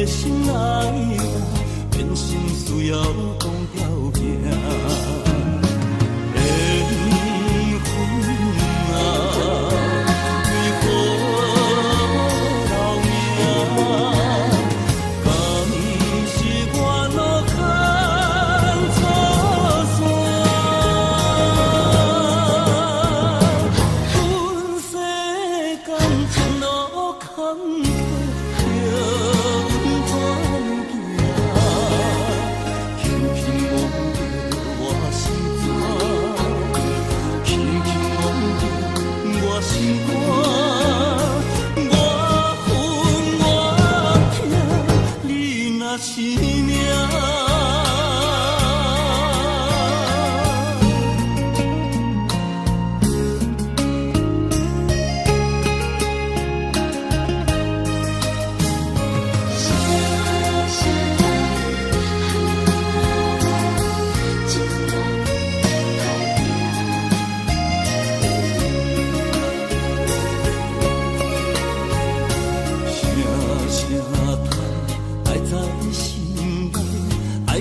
心来吧，变心需要讲条件。缘分啊，为何留名？敢是我路牵错线？阮世间前路坎坷。是命。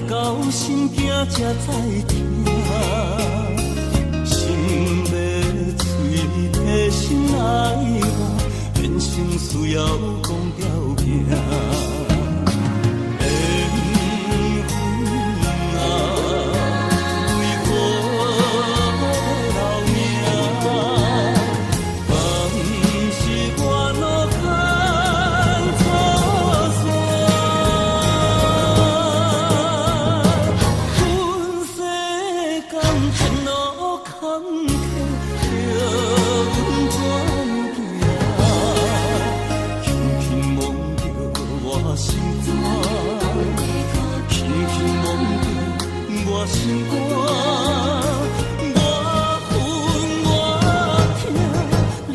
到心惊才知听，心要嘴提心来吧，变成需要讲条件。心肝，我恨我痛，你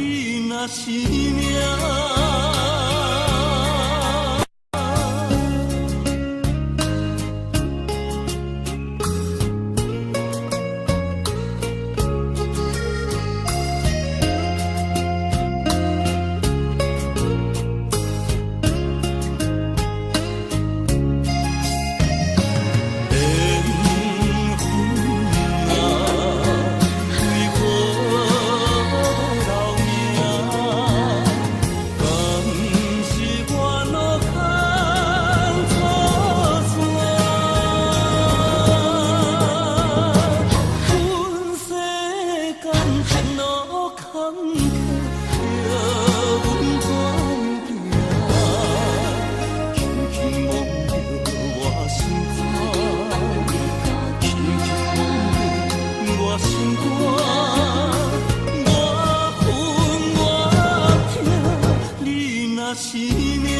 若是命。是命。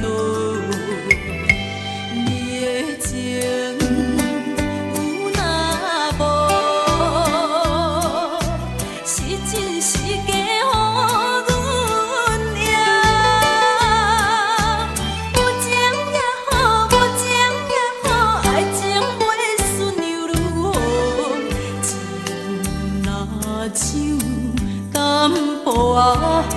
恼。你的情有若无，是真是假乎阮赢。有情也好，无情也好，爱情袂顺流如风，情若手淡薄仔好。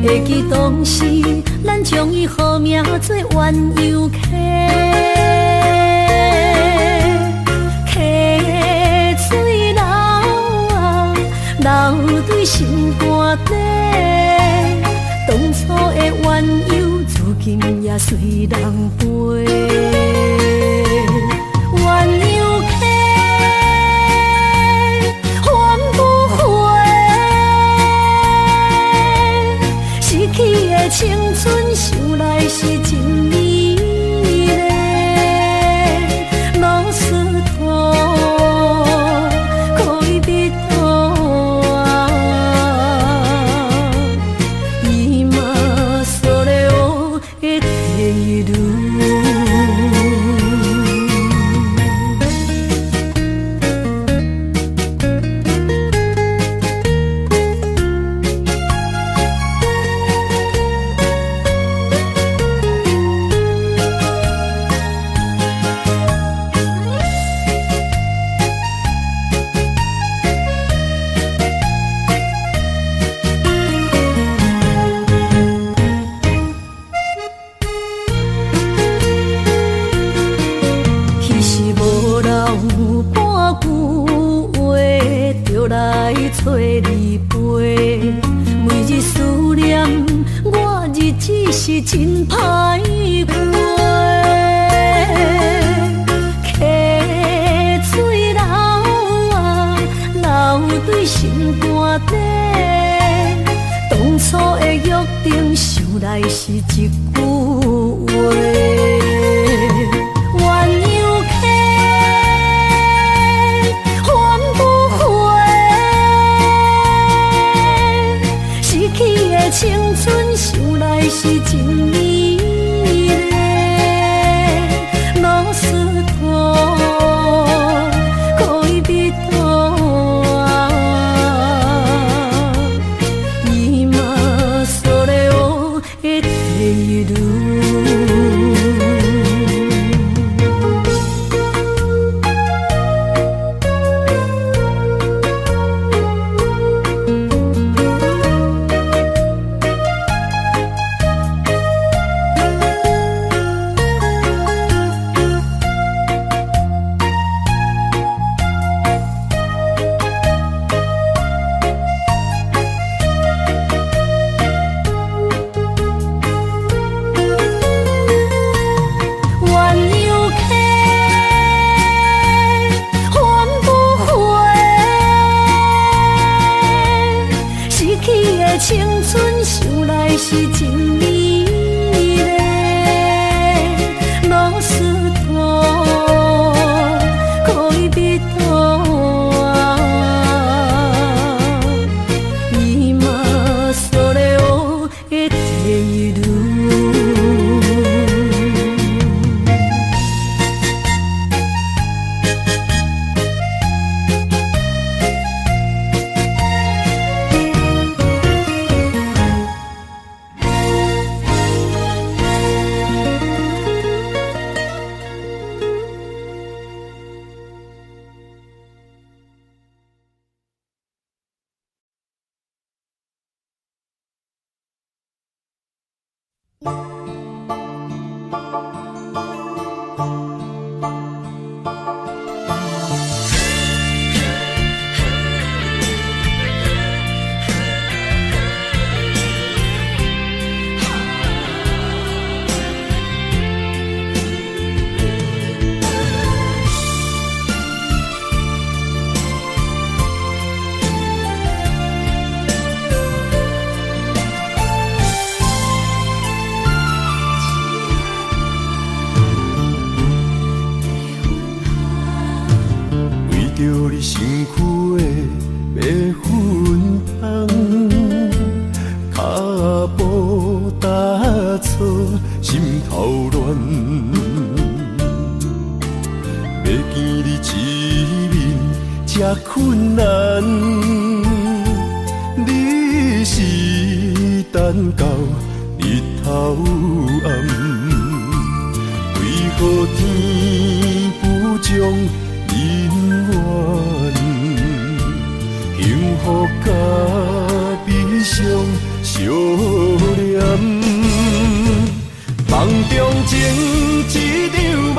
会记当时，咱将伊号名做鸳鸯溪，溪水流啊，流对心肝底。当初的鸳鸯，如今也随人飞。鸳鸯溪。 青春想来是真美丽，老师徒可以比多啊，伊嘛所了的地路。 找你陪，每日思念，我日子是真歹过。溪水流啊，流对心肝底。当初的约定，想来是一句话。 青春想来是真美丽，老师徒可以比多啊，伊嘛所了的地路。你身躯的白粉香，脚步踏错，心头乱。要见你一面这困难，你是等到日头暗，为何天不将人怨？幸福甲悲伤相连，梦中情一场梦，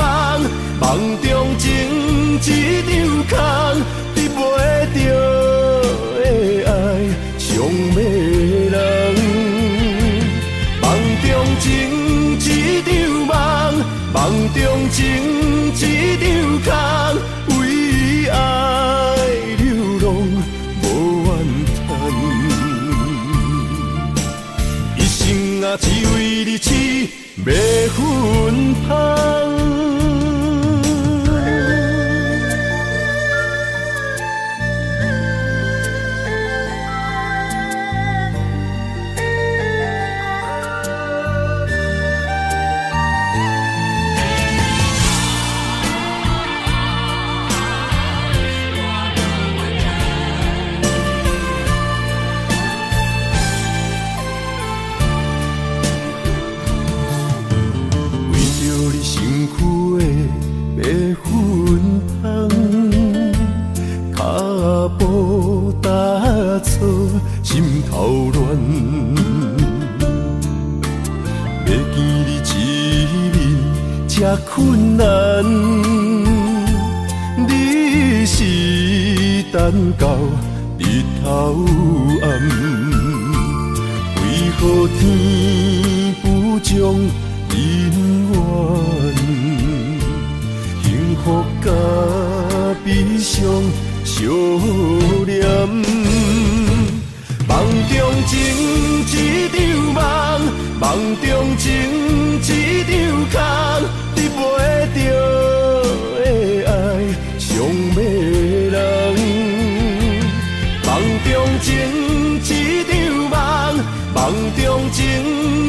梦中情一场空，得袂着的爱上迷人。梦中情一场梦，梦中情一场空，为爱流浪无怨叹，一生啊只为你痴迷魂香。心头乱，要见你一面这困难，你是等到日头暗，为何天不将人怨？幸福甲悲伤相连。梦中情一场梦，梦中情一场空，得袂着的爱上迷人。梦中情一场梦，梦中情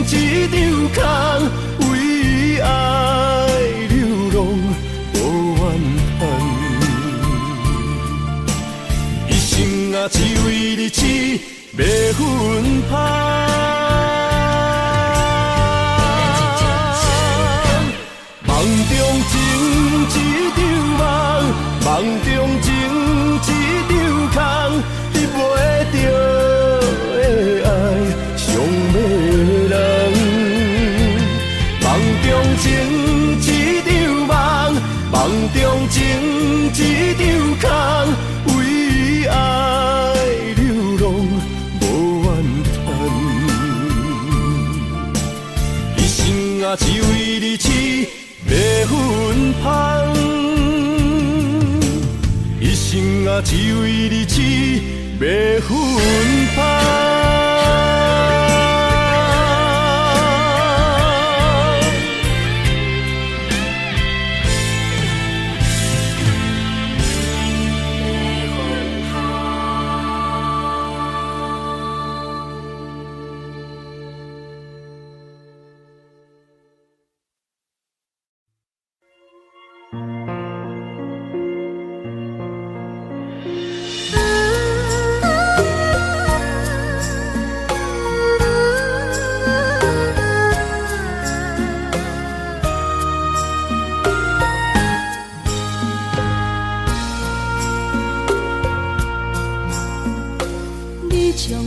一场空，为爱流浪无怨叹，一生啊只为你痴迷魂香。梦中情一场梦，梦中情一场空，得袂着的爱上迷人。梦中情一场梦，梦中情一场空，为爱流浪无怨叹，一生啊只为你痴迷魂香，一生啊只为你痴迷魂香。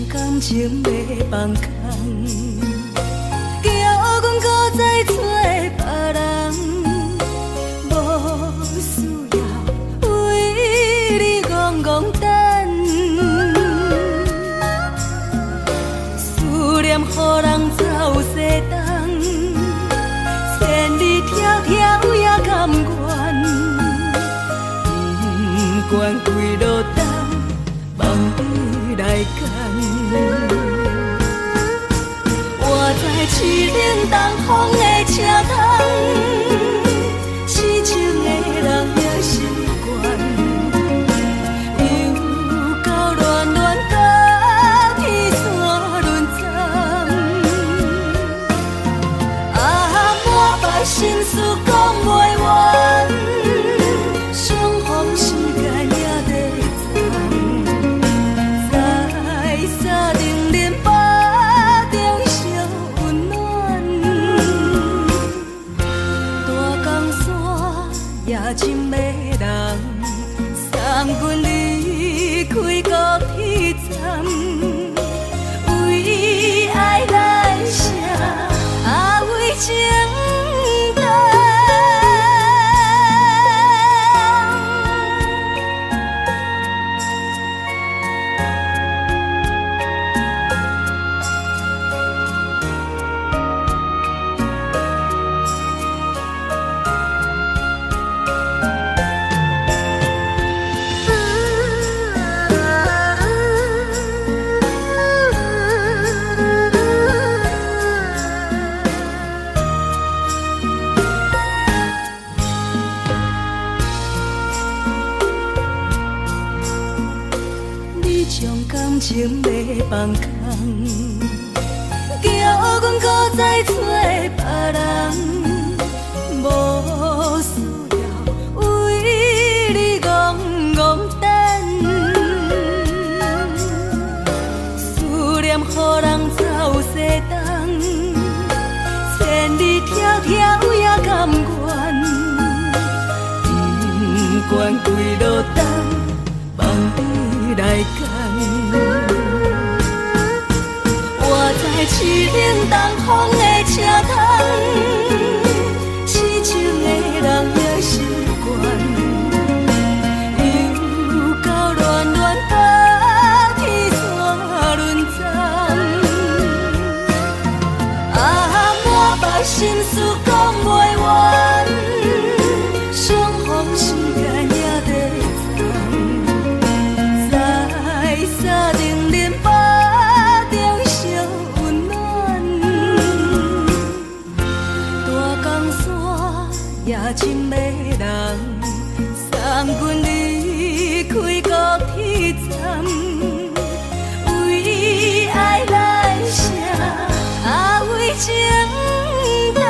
感情要放空，叫阮搁再找别人，无需要为你戆戆等，思念予人走西东，千里迢迢也甘愿，不管几落冬，梦伊来干。我在凄冷东风的车窗，痴情的人也习惯，心事讲袂完，相逢时间也在站，在沙定连巴中烧温暖。大江山也真迷人，送阮离开高铁站，为爱来生，为情重。感情要放空，叫阮搁再找别人，无需要为你戆戆等。思念予人走西东，千里迢迢也甘愿，不管几落冬，放你来干。我在市顶东风的车窗，痴情的人也习惯，又到恋恋把天线轮转。满腹心事讲袂完，相逢时间也在沙定连巴中烧温暖，大江山也真迷人，送阮离开高铁站，为爱来生，为情重。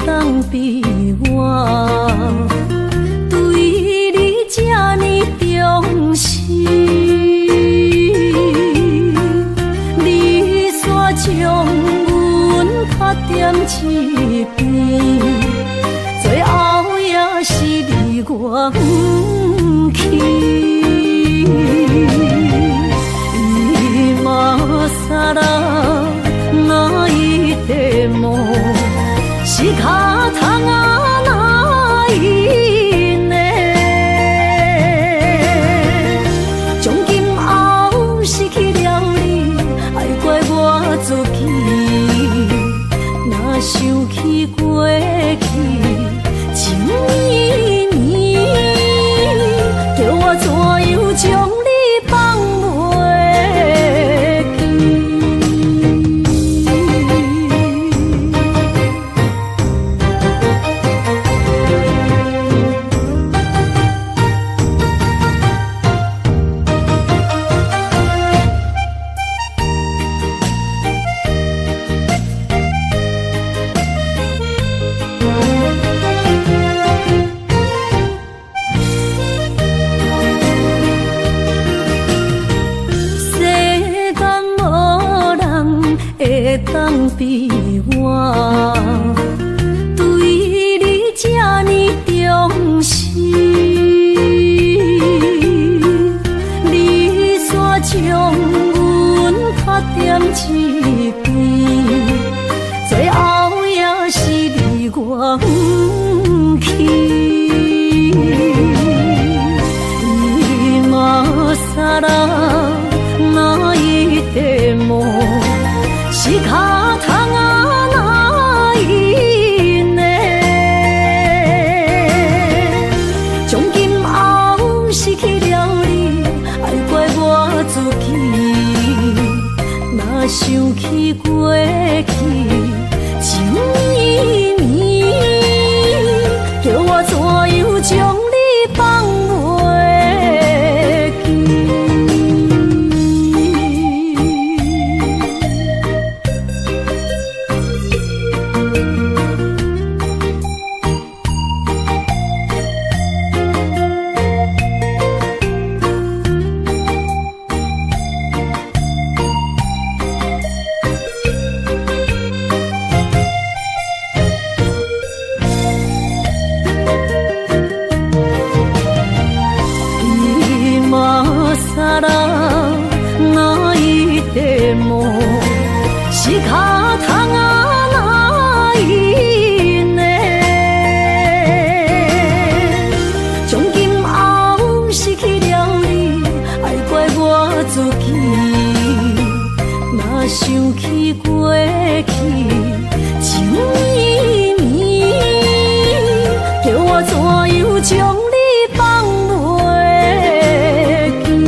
当比我对你这呢重视，你煞将阮拍点一边，最后也是你我不去。今更那一点梦。是卡通啊，哪一呢？从今后失去了你，爱怪我自己。若想起过去情绵绵，叫我怎样将你放袂记？当比我对你这呢重视，想起过去情绵绵，叫我怎样将你放袂记？想起过去情绵绵，叫我怎样将你放袂记？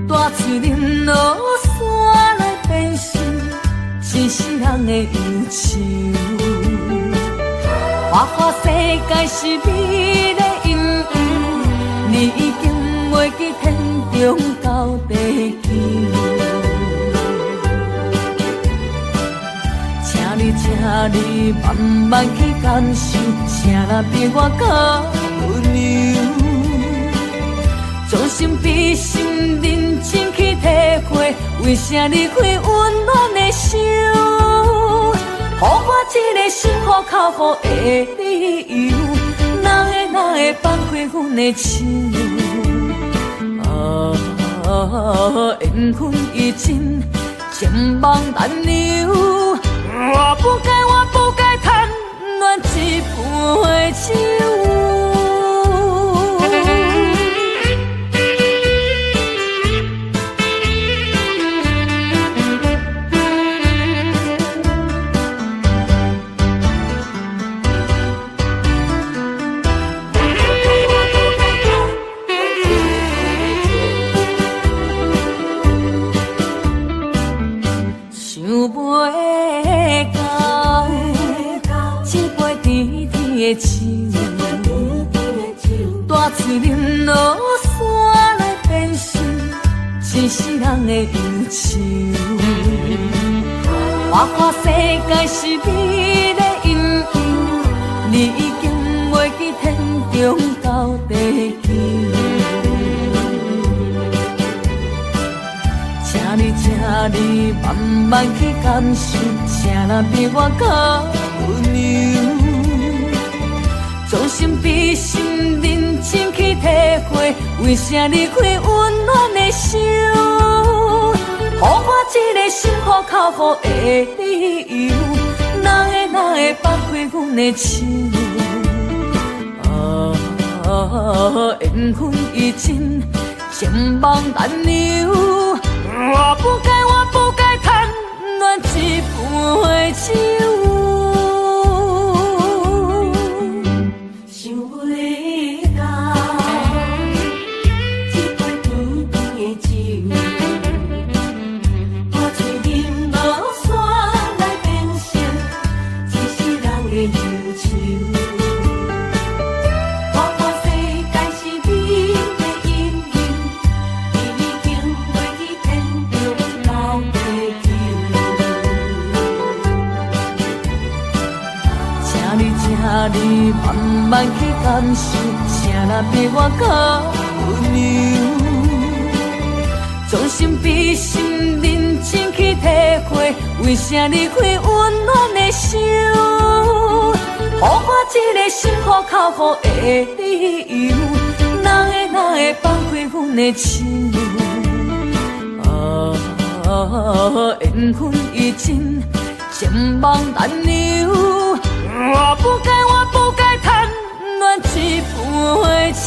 大树林落山来变成一世人的忧愁。花花世界是美的阴影，你已经袂记天中到地球。请你慢慢去感受，谁人比我更温柔？将心比心，认真去体会，为啥离开温暖的手？予我一个心苦口苦的理由，哪会放开阮的手？缘分已尽，情梦难留。我不该贪恋一杯酒。大树林落山来变成一世人的忧愁。花花世界是美的阴影，你已经袂记天中到地球。请你慢慢去感受，谁人比我更温柔？将心比心，认真去体会，为啥离开温暖的手？予我一个心苦口苦的理由，哪会放开阮的手？缘分已尽，情梦难留。我不该贪恋一杯酒。你慢慢去感受，啥人比我较温柔？将心比心，认真去体会，为啥离开温暖的手？予我一个心苦口苦的理由，哪会放开阮的手？缘分已尽，情梦难留。我不该贪恋一杯酒。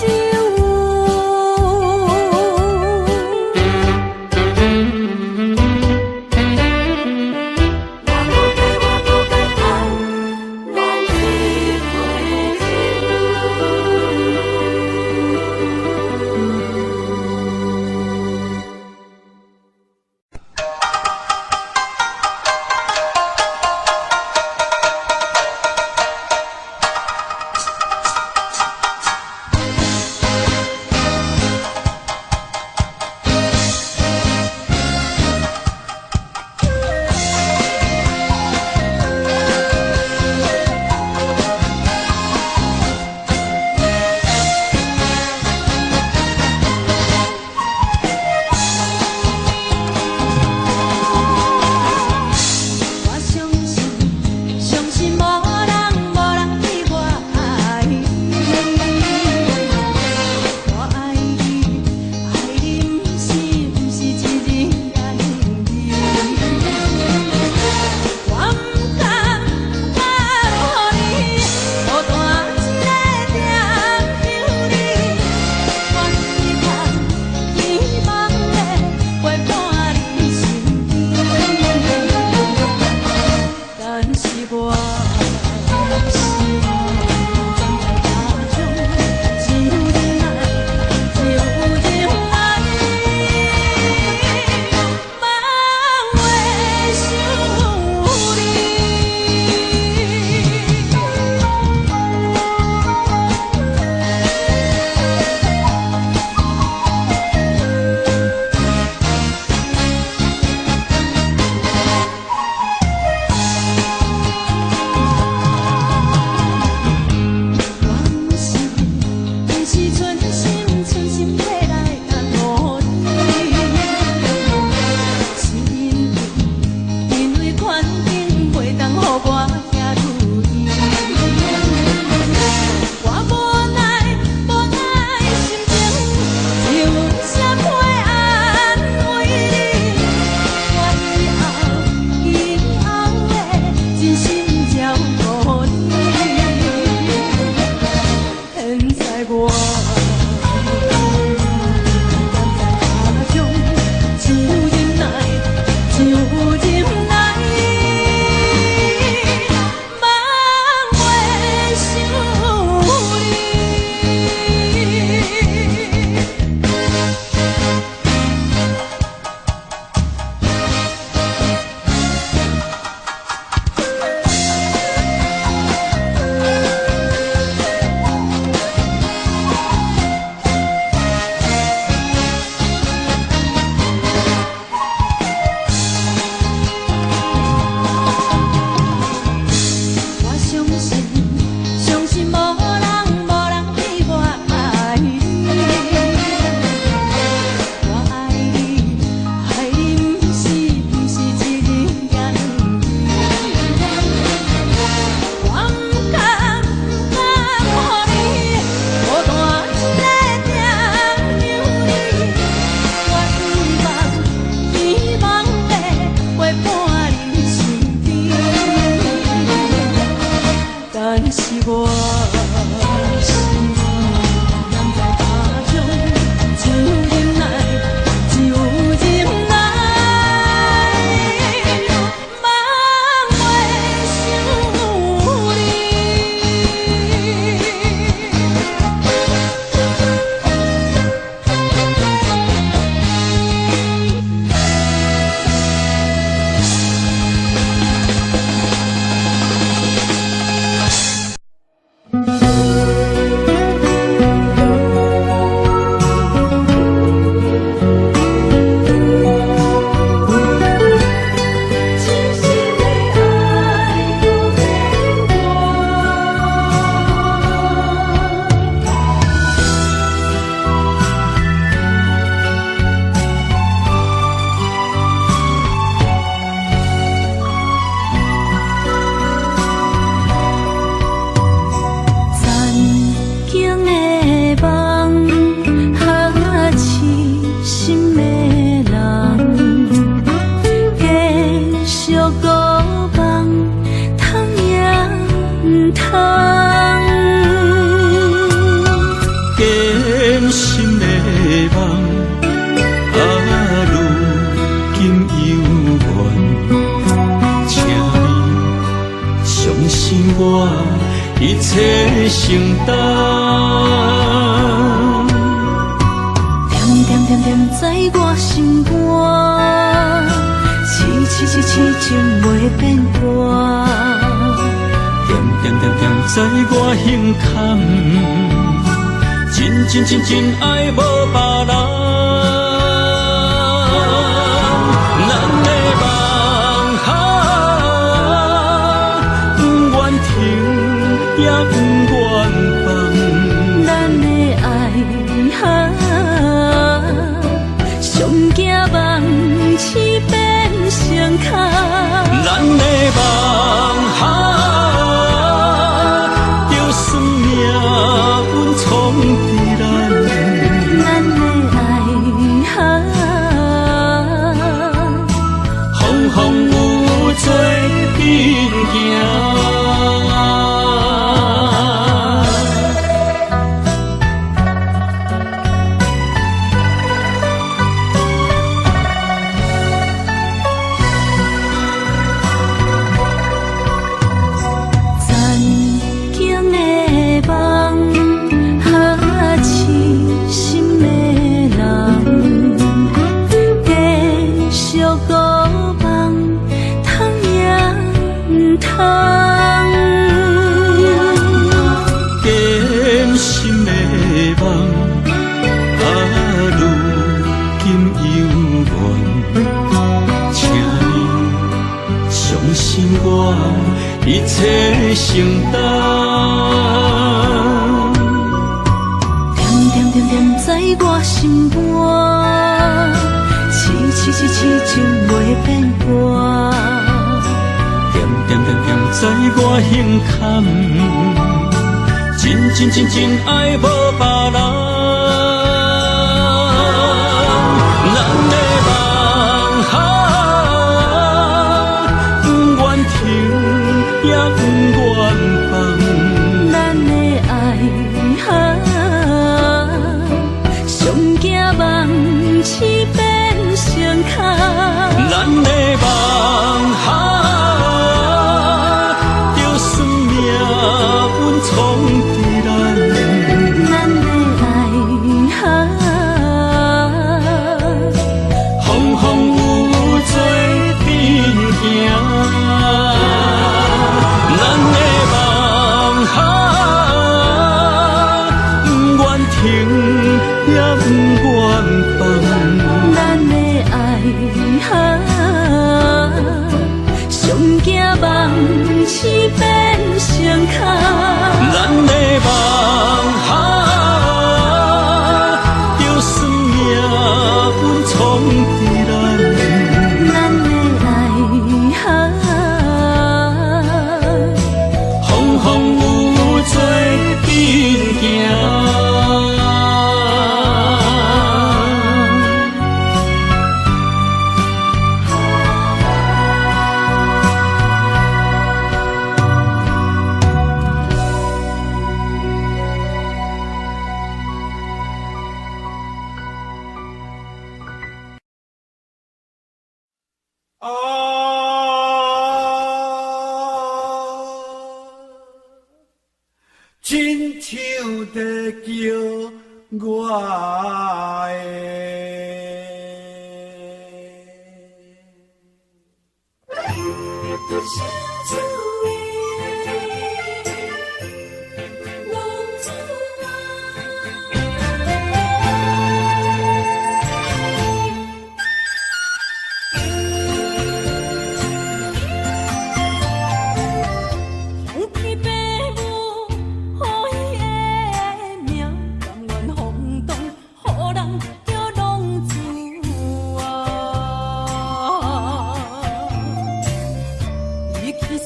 承担。点点点在我心肝，痴情袂变卦。点点点点在我胸坎，真爱无别人。咱的梦不愿停，也不愿放。咱的爱上惊梦痴变成空。咱的梦就算命运闯伫咱，咱的爱风风雨做阵行。一切承担，点点点在我心肝，痴情袂变卦。点点在我胸坎，真爱无别人。咱的梦不愿停，也不愿放。咱的爱上惊梦痴变成空。咱的梦就算命运闯伫咱，咱的爱风风雨雨做阵行。咱的梦不愿停，也不愿放。咱的爱上惊梦痴变成空。咱的梦就算命运闯伫咱，咱的爱风风雨雨做阵行。亲像在叫我去思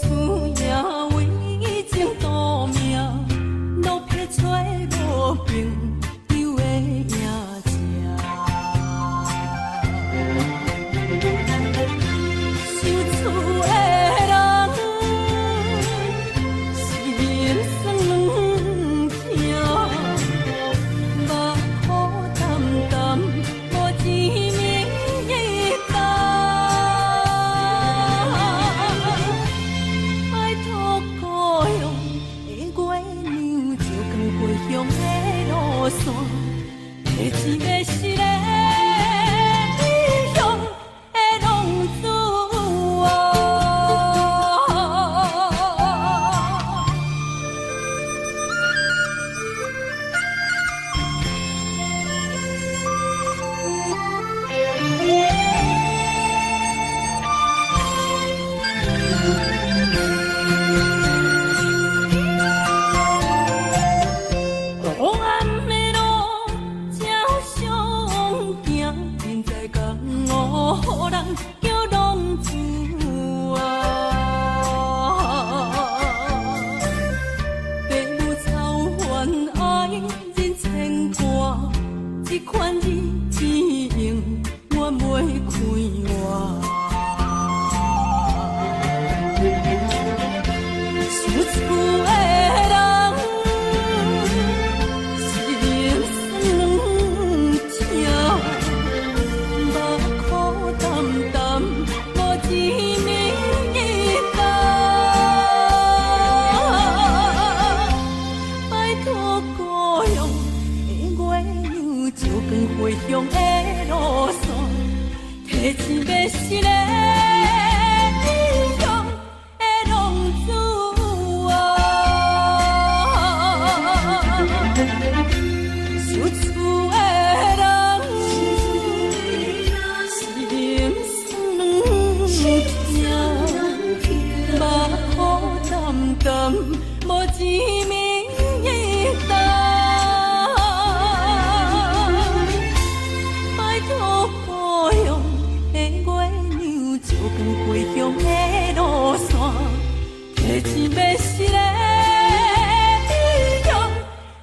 叫浪子啊，父母操烦爱人牵挂，这款日子用我袂开活。厝的人心酸痛，目苦淡淡，无一面担。拜托故乡的月亮，照光回乡的路线，提钱要是个。无一面担，拜托故乡的月亮，照光回乡的路线，提钱要是个英雄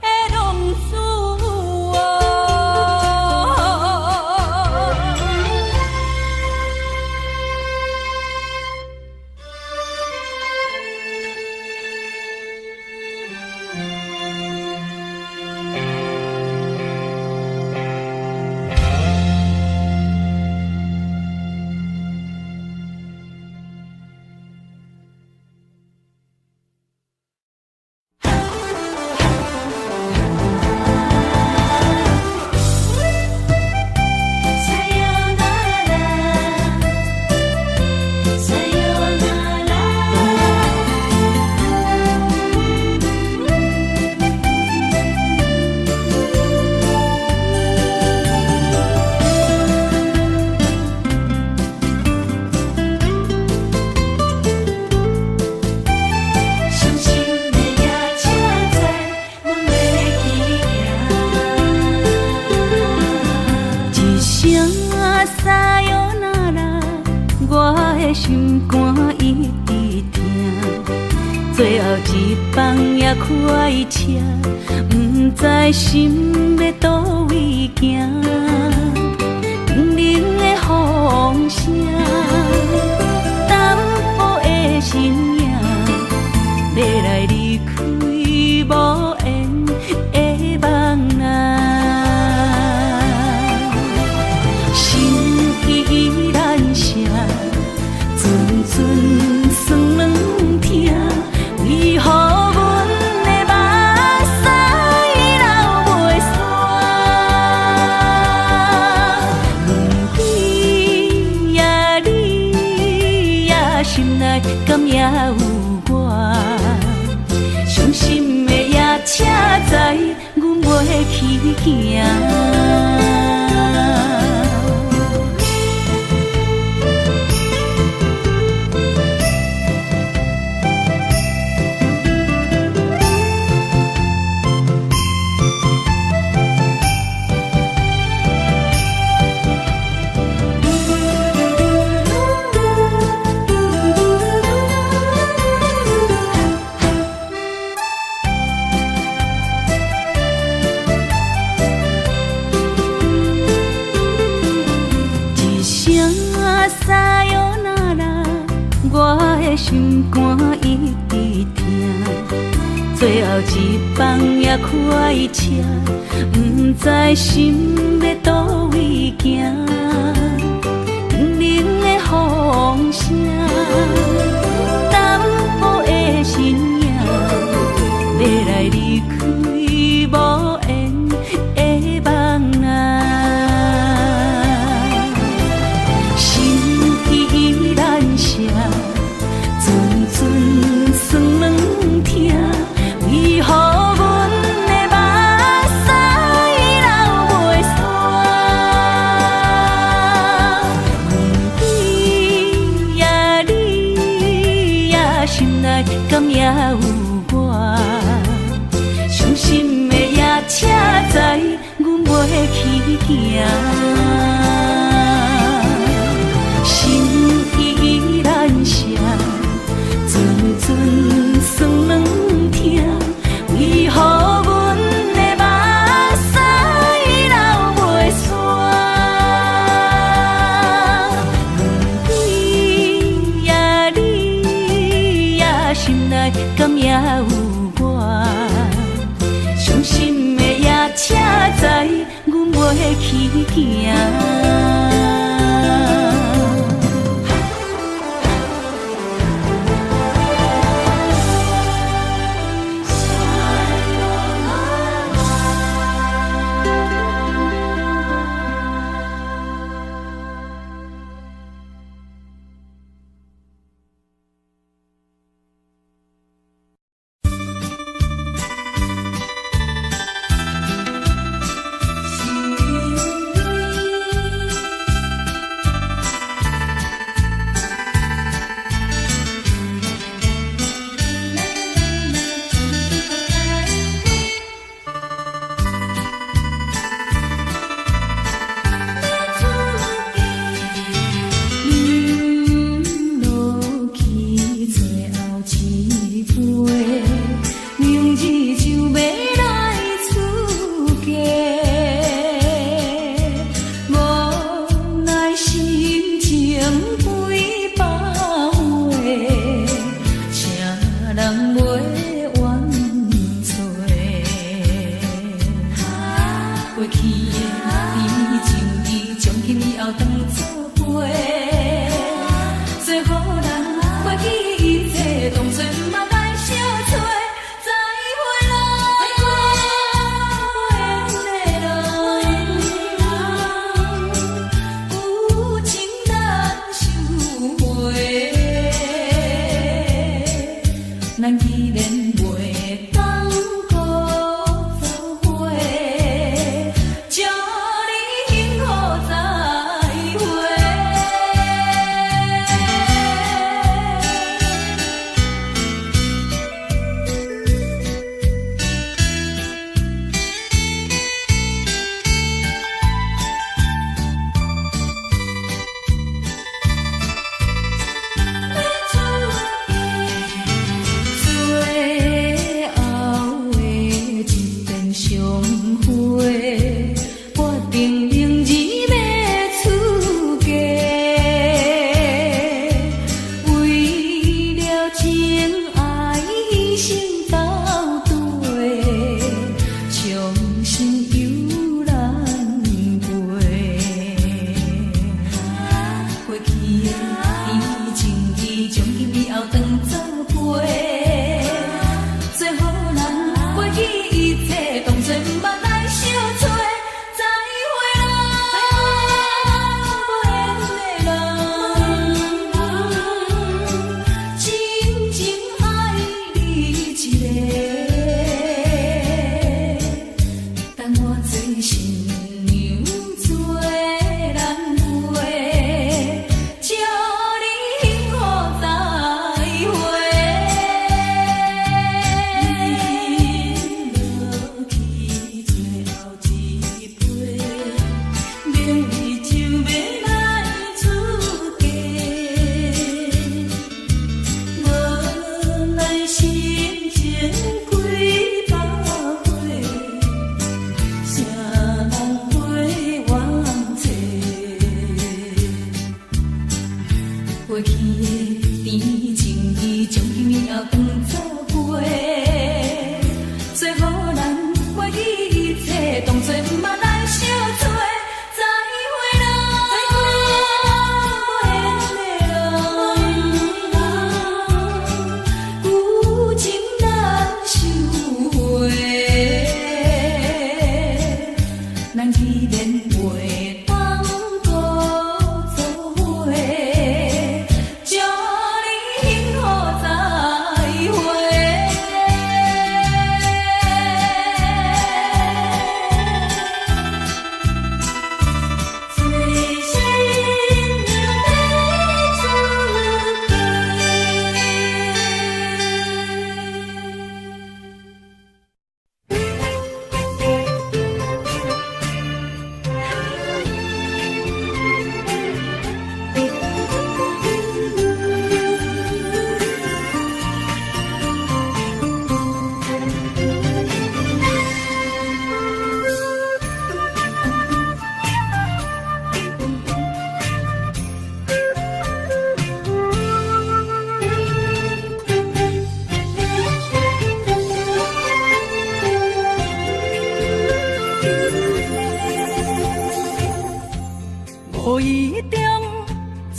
的浪子啊。心肝一直疼，最后一放也开车，不知心要倒位行。冷冷的风声，淡薄的身影，要来离开无缘的梦啊。心依然声。阵阵酸软痛，为何阮的目屎流袂煞？问你呀，你呀，心内敢也有我？伤心的夜车载，阮袂去行。心肝一直疼，最后一放也开车，不知心要倒位行。冷冷的风声，淡薄的身影，要来离开无缘的梦啊。心依然声。阵阵酸软痛，为何阮的目屎流袂煞？问你呀，你呀，心内敢也有我？伤心的夜车载，阮袂去行。去行。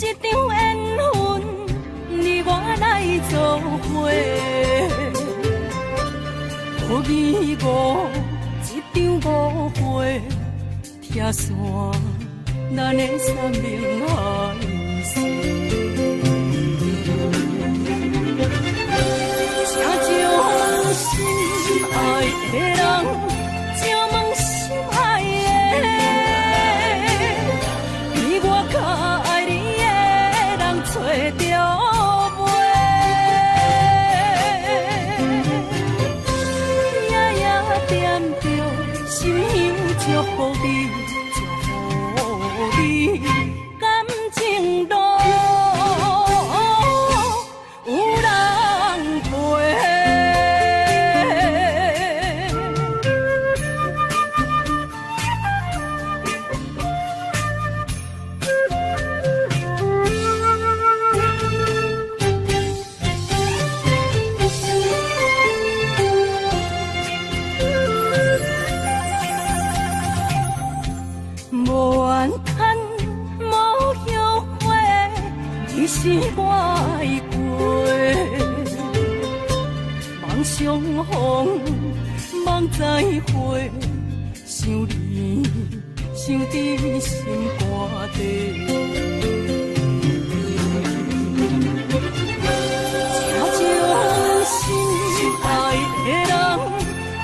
一场缘分，你我来做伙。无义无一场误会，拆散咱的生命海誓。请将心爱的人，借问心爱的，比我较爱你的人找到袂？夜夜惦着心香祝福你，祝福你感情路。有人陪。无怨叹，无后悔，你是我的过。梦相逢，梦再会，想你，想伫心肝底。请将心爱的人，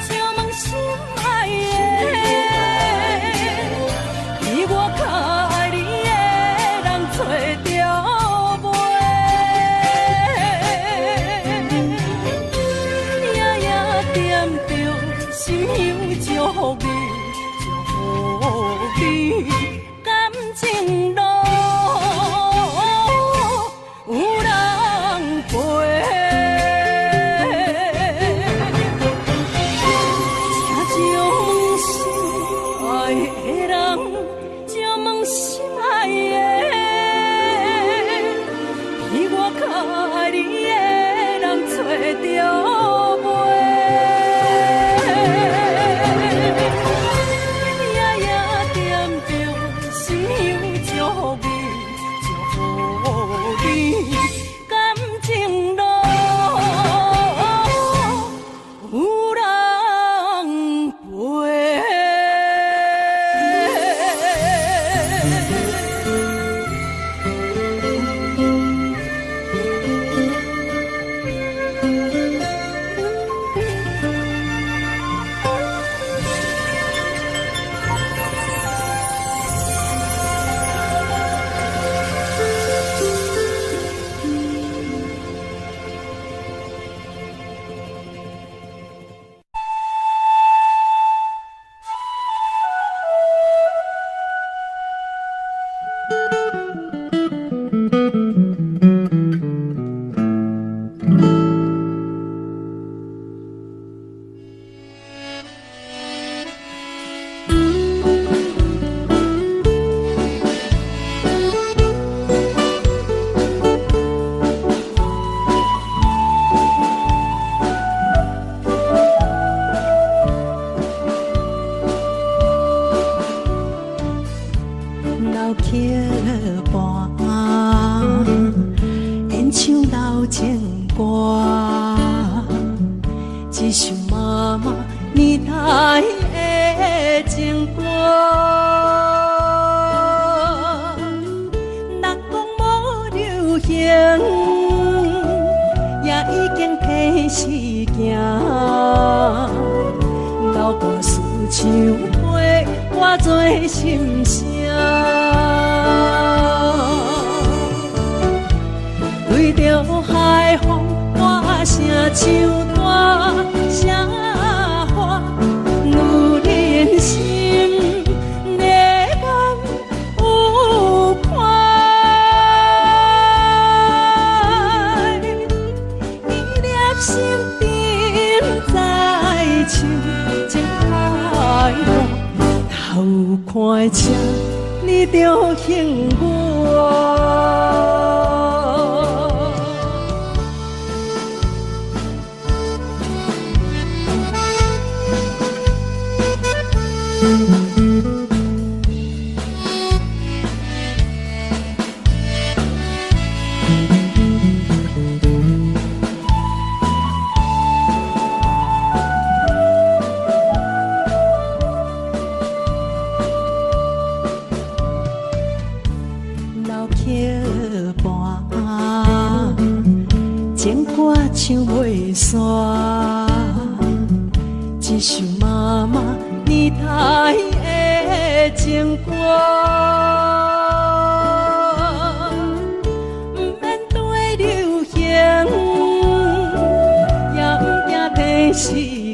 借问心爱的。比我较爱你的人找到袂？夜夜惦着心香祝福你，祝福你感情路有人陪。请将心爱的人。借问心爱的，比我较爱你的人找到袂？夜夜惦着心香祝福你，祝福你感情路有人陪。老客伴，演唱老情歌，一首妈妈年代的情歌。若讲无流行，也已经替时行。老歌思唱陪我做心声。对着海风，歌声唱大声喊，女人心热感有快，伊粒心沉在唱，情太热，头看车，你着幸我。情歌唱袂煞，一首妈妈年代的情歌。不免对流行，也不惊天时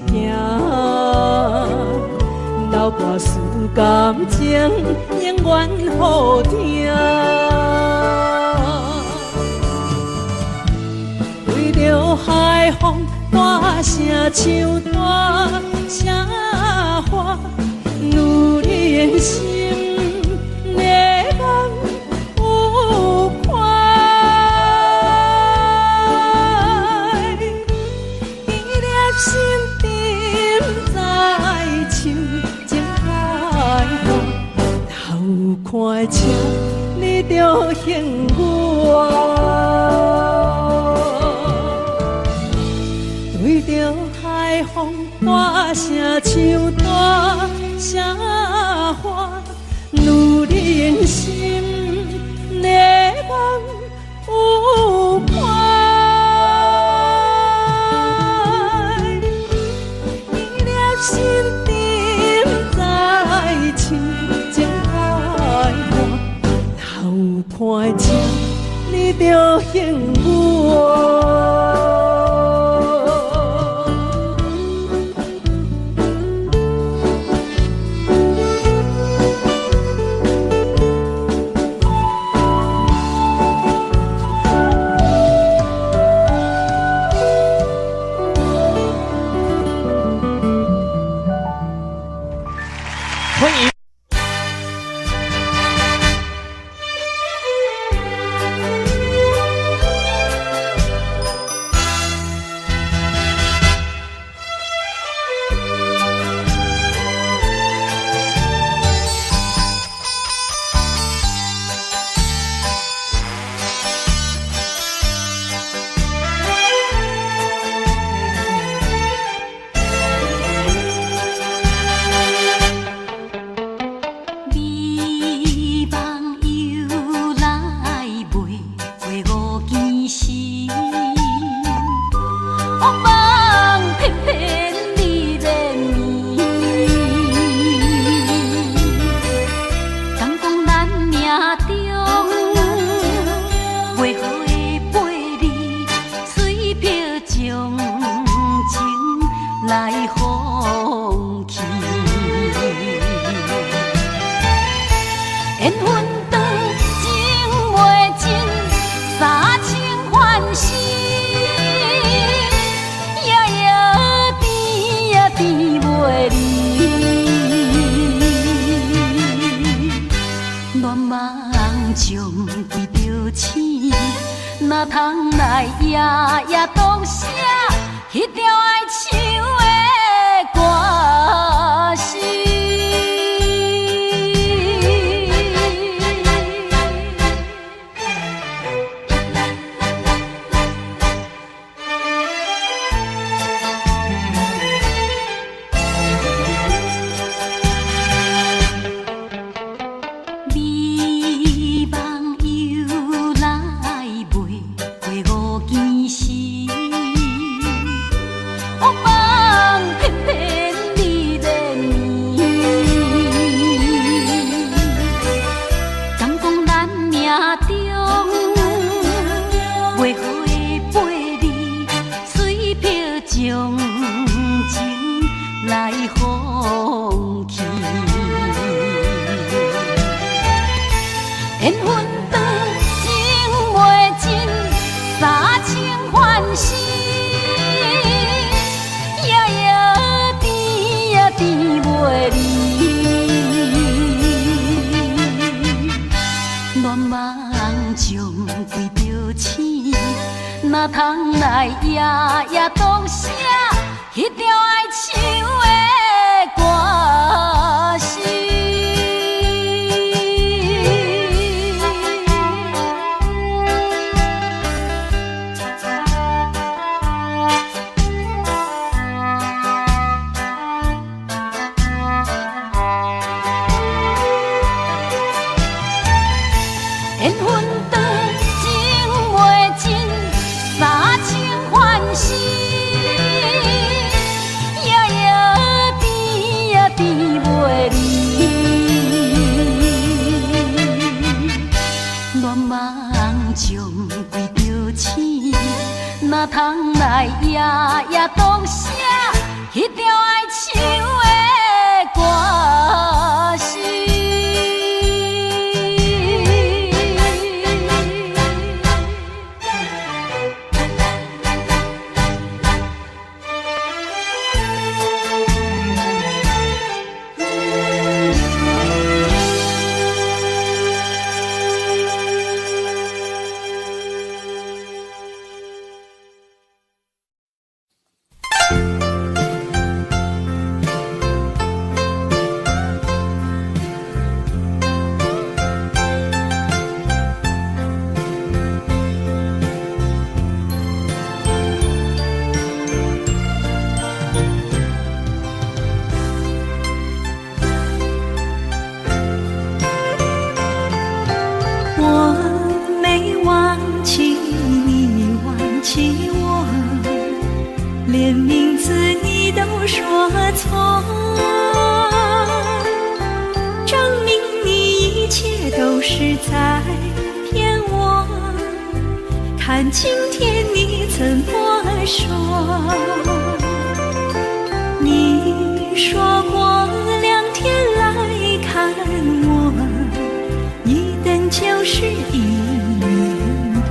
行。流歌词感情，永远好听。对着海风大声唱大声话，女人心热梦有快，依恋心沉在唱情海歌，头看车你着幸我。对着海风大声唱大声话，女人心热梦有快，依恋心沉在唱情海歌，头看车你着幸我。哪通来夜夜当写迄条爱唱的歌词？哪通来夜夜当写迄条爱唱的歌词？缘分长情袂尽，三千。为着钱，哪通来夜夜当写迄条爱唱的歌词？连名字你都说错，证明你一切都是在骗我。看今天你怎么说？你说过2天来看我，一等就是1年多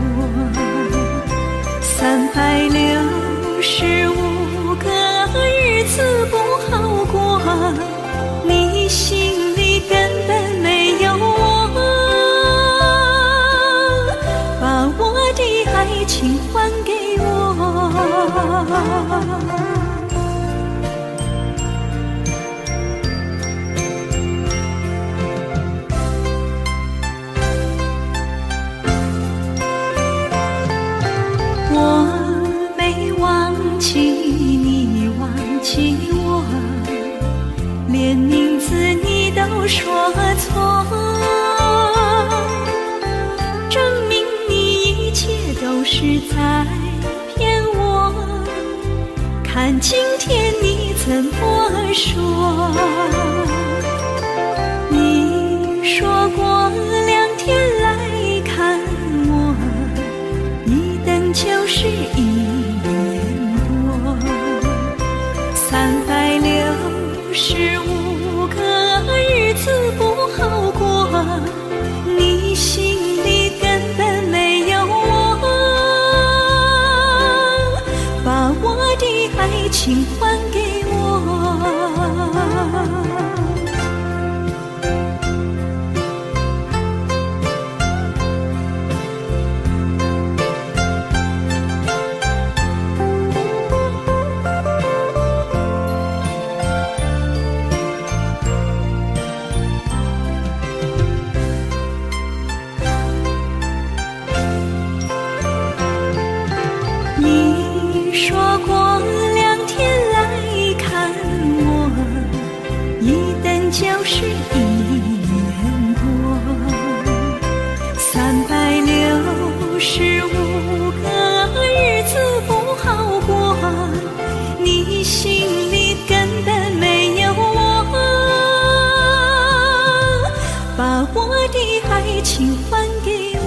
，365个日子不好过，你心里根本没有我，把我的爱情还给我。连名字你都说错，证明你一切都是在骗我。看今天你怎么说？你说过2天来看我，一等就是1年多，365个日子不好过，你心里根本没有我，把我的爱情还给我。你说过2天来看我，一等就是1年多，365个日子不好过，你心里根本没有我，把我的爱情还给我。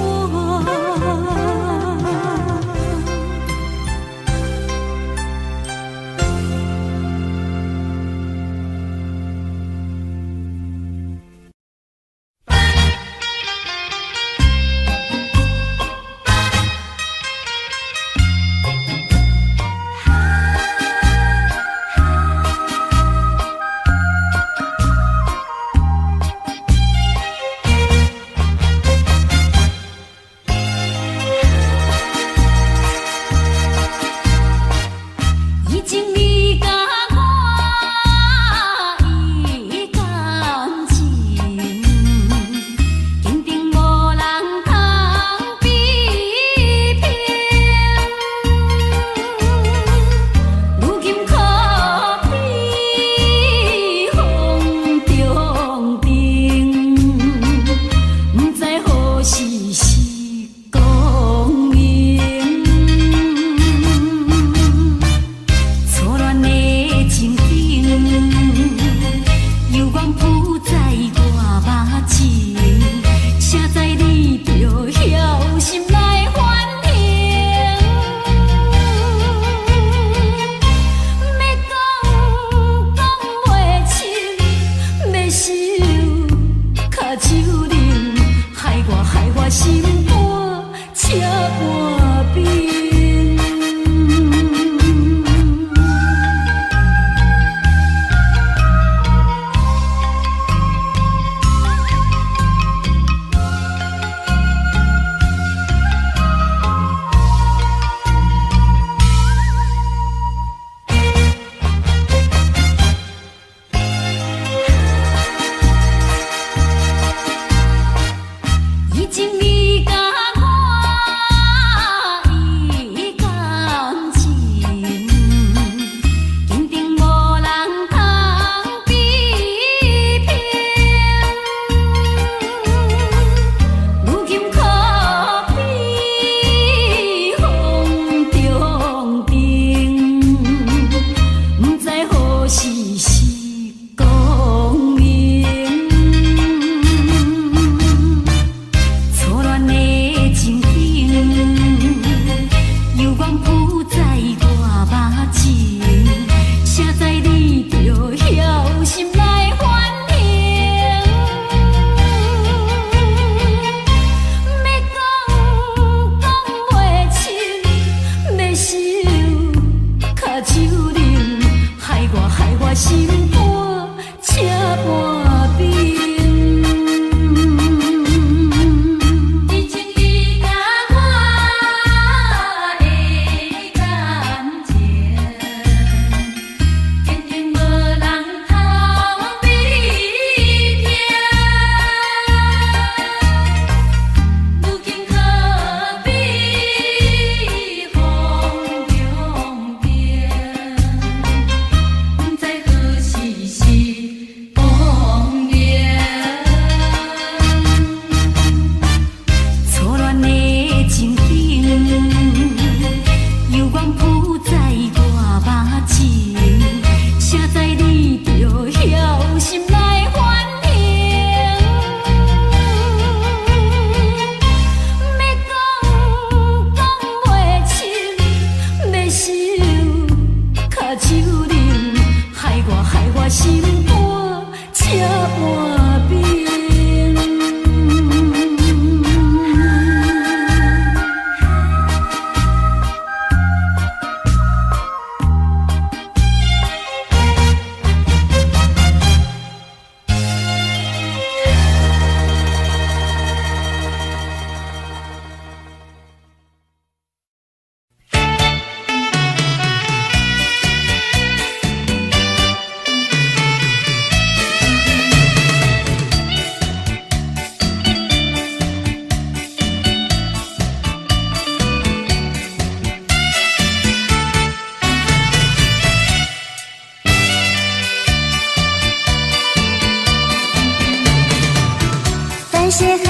谢河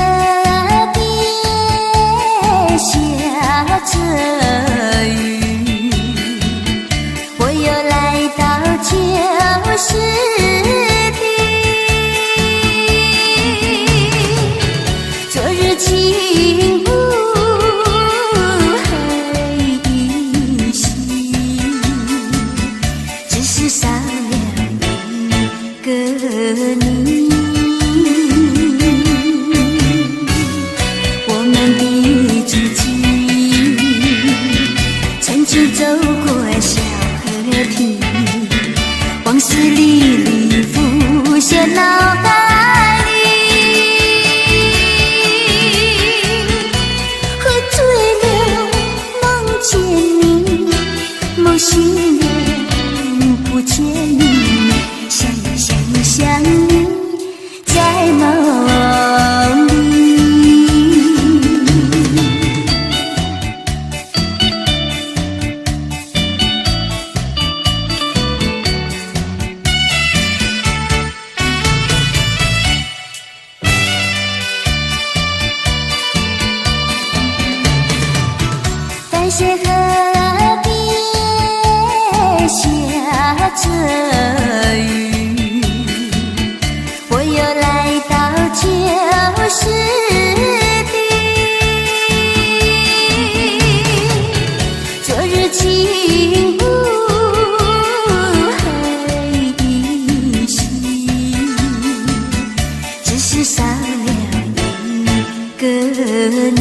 边下着雨，我又来到旧时地。昨日情雾黑依稀，只是少了一个你。走过小河堤，往事历历浮现脑海里。喝醉了，梦见你，梦醒了，不见你，想你，在梦里。淡水河边下着雨，我又来到旧时地。昨日情雾黑依稀，只是少了一个你。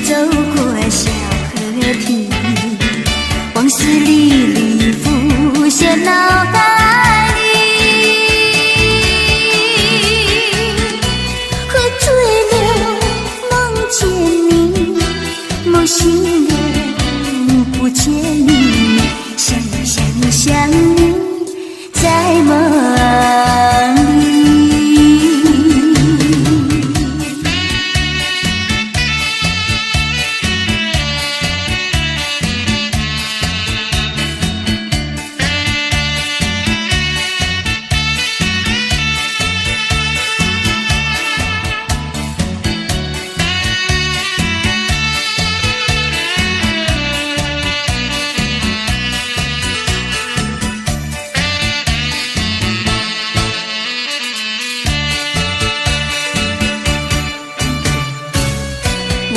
走过小河堤，往事历历浮现脑海里。喝醉了，梦见你，梦醒了，不见你，想你，在梦里。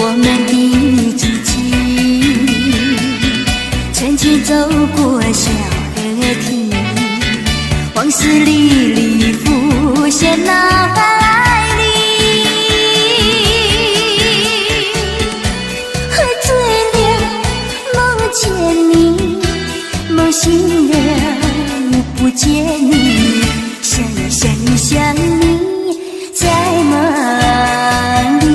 我们的知己，曾经走过小河堤，往事历历浮现脑海里。喝醉了，梦见你，梦醒了，不见你，想你，在梦里。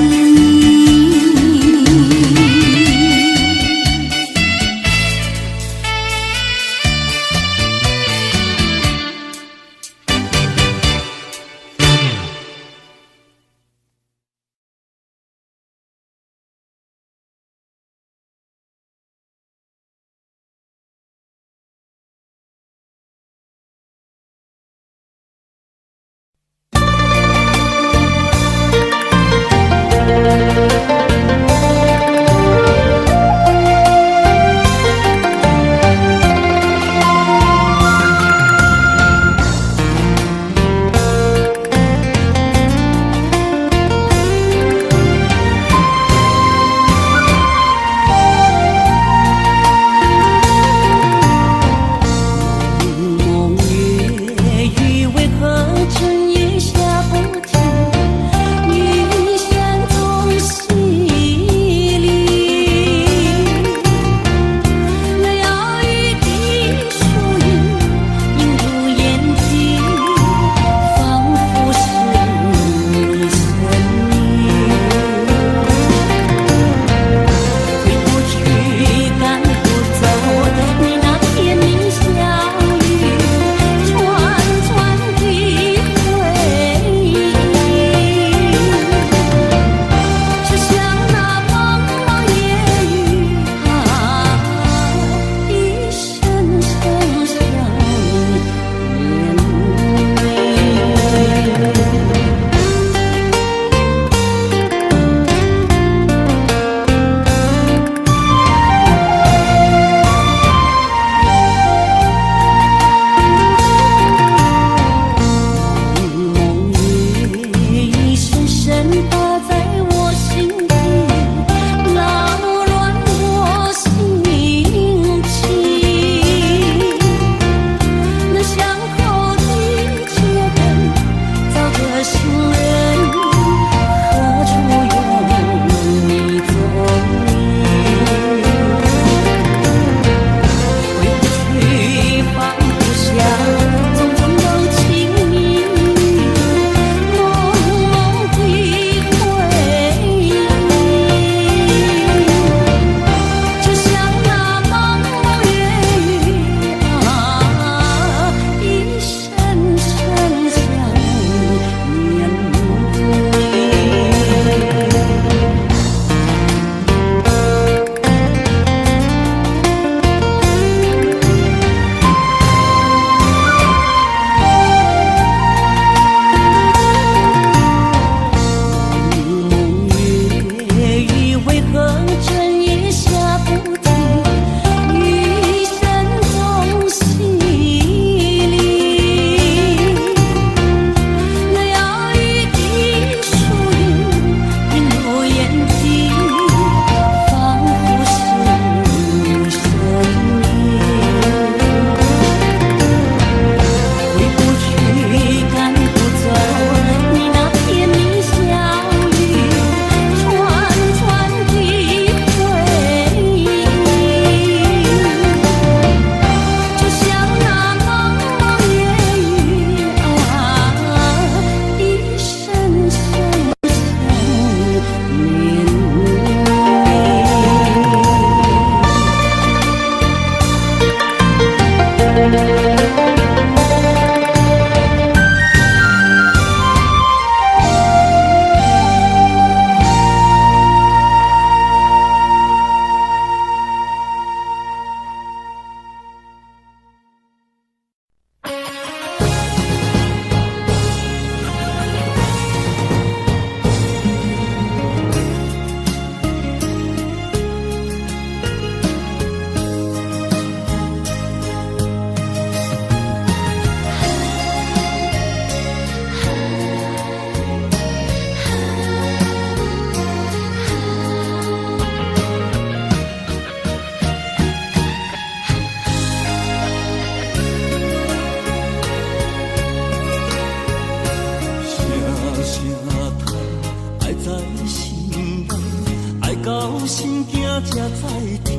心惊才知听，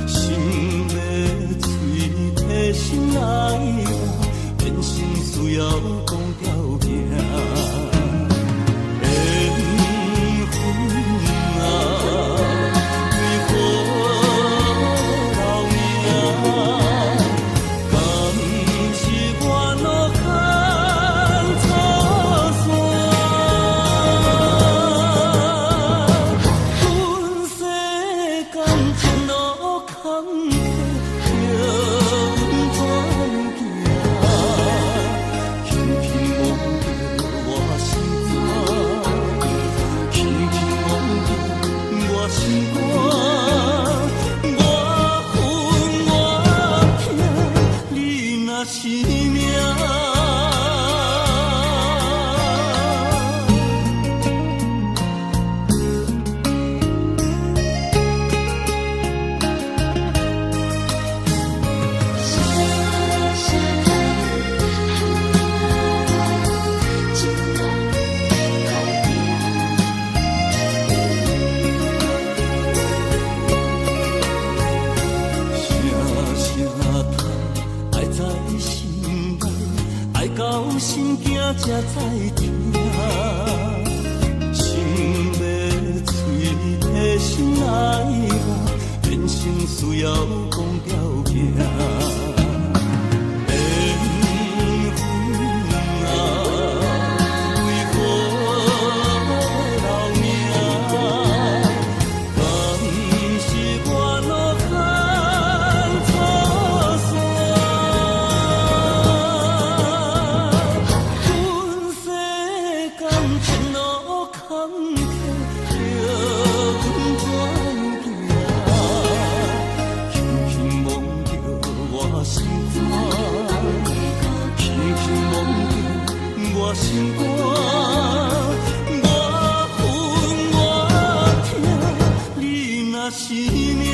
心要嘴提心爱我，变成需要讲条命。缘分啊！心惊才知听，心要嘴提心爱我，变成需要讲条命。心肝，我恨我痛，你若是命。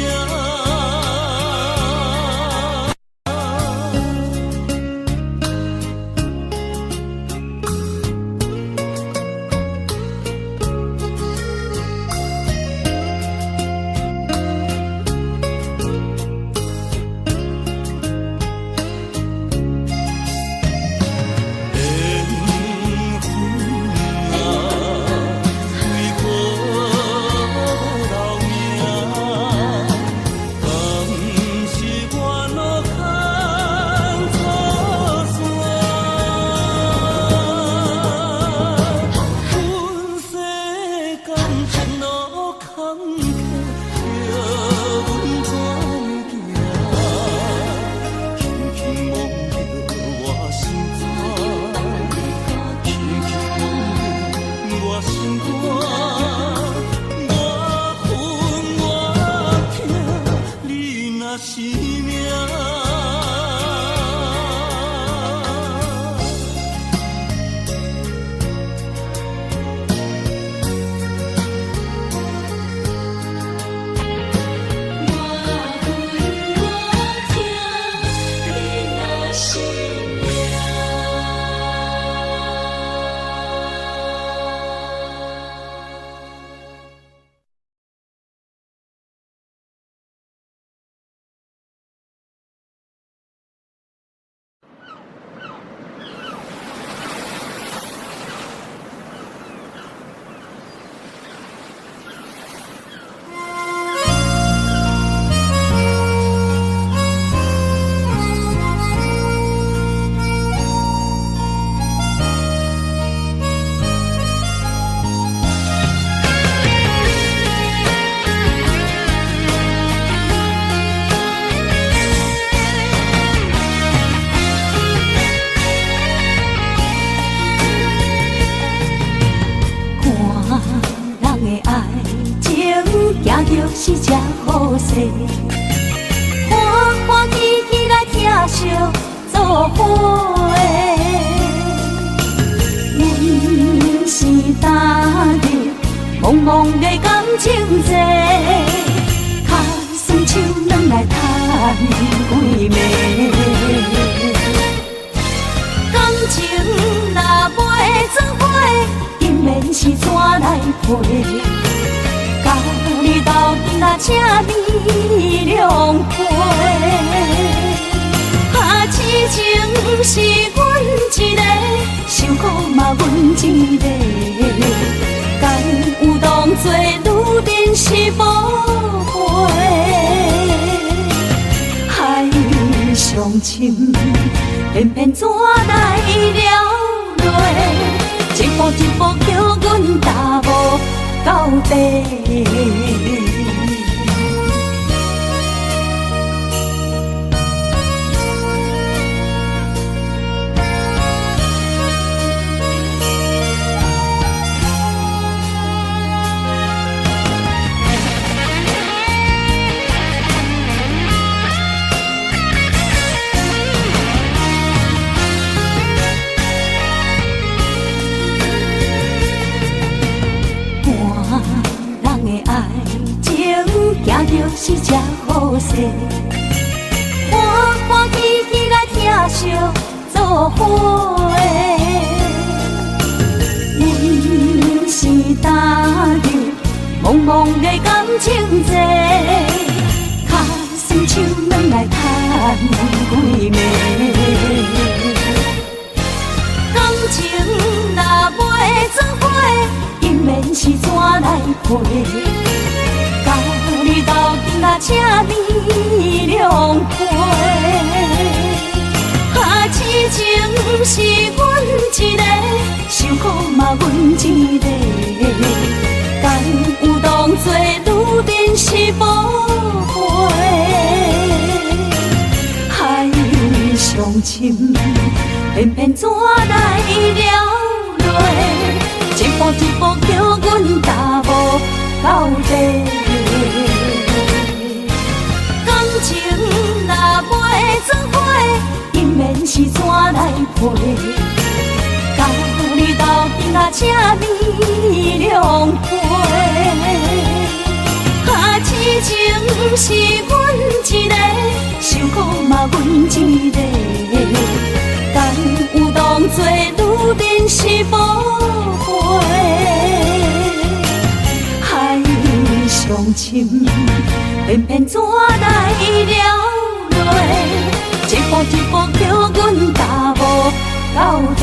是这好势，欢欢喜喜来听相作伙的。阮是今日茫茫的感情债，卡算手软来赚几暝。感情若袂做伙，今然是怎来陪？甲你斗阵啊，请你谅会。啊，痴情是阮一个，受苦嘛阮一个，敢有当作女人是无悔？海上深，偏偏怎来了落？一步一步叫阮踏无到底。行就是这好势，欢欢喜喜来疼惜做伙。阮是踏入茫茫的感情债，脚酸手软来叹几暝。感情若袂做伙，姻缘是怎来陪？甲你斗阵啊，请你谅会。啊，痴情是阮一个，受苦嘛阮一个，敢有当作女人是无悔？海上深，偏偏怎来了落？一步一步叫阮踏无到底。感情若袂做伙，姻缘是怎来陪？甲你斗阵啊，请你谅会。啊，痴情是阮一个，受苦嘛阮一个，敢有当作女人是无悔？海上深，偏偏怎来了落？一步一步叫阮踏无到底。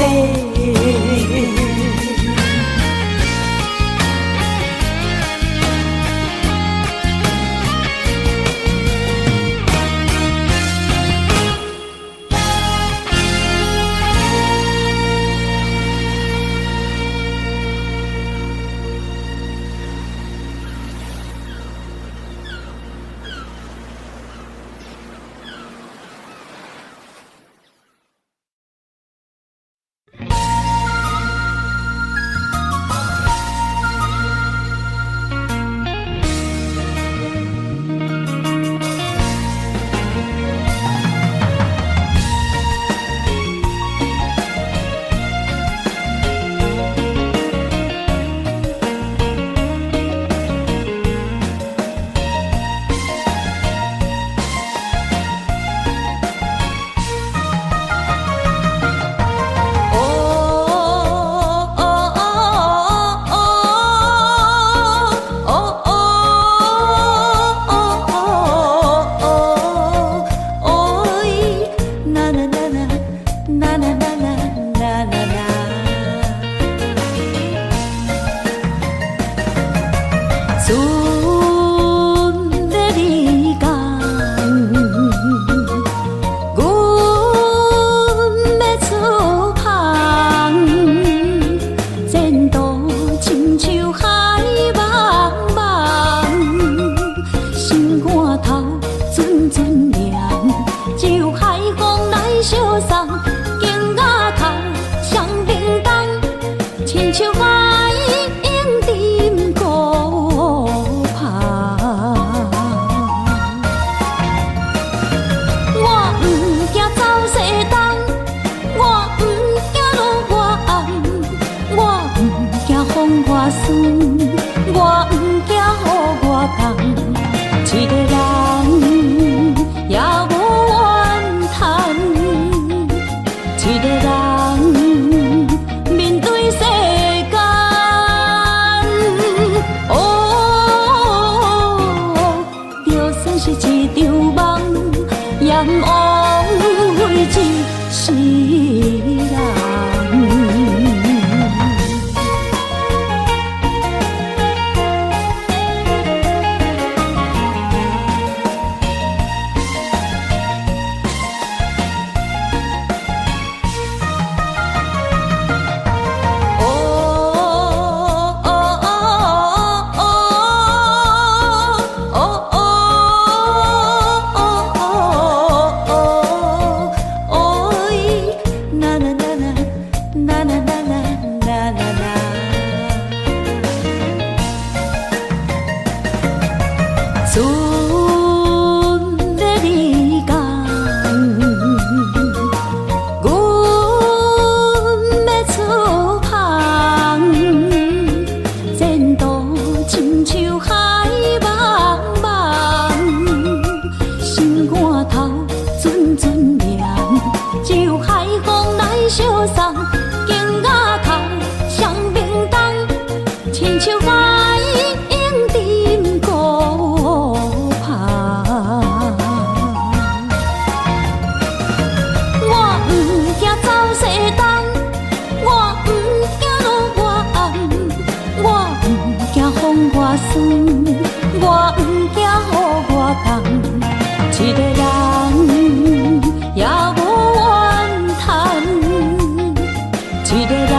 一个人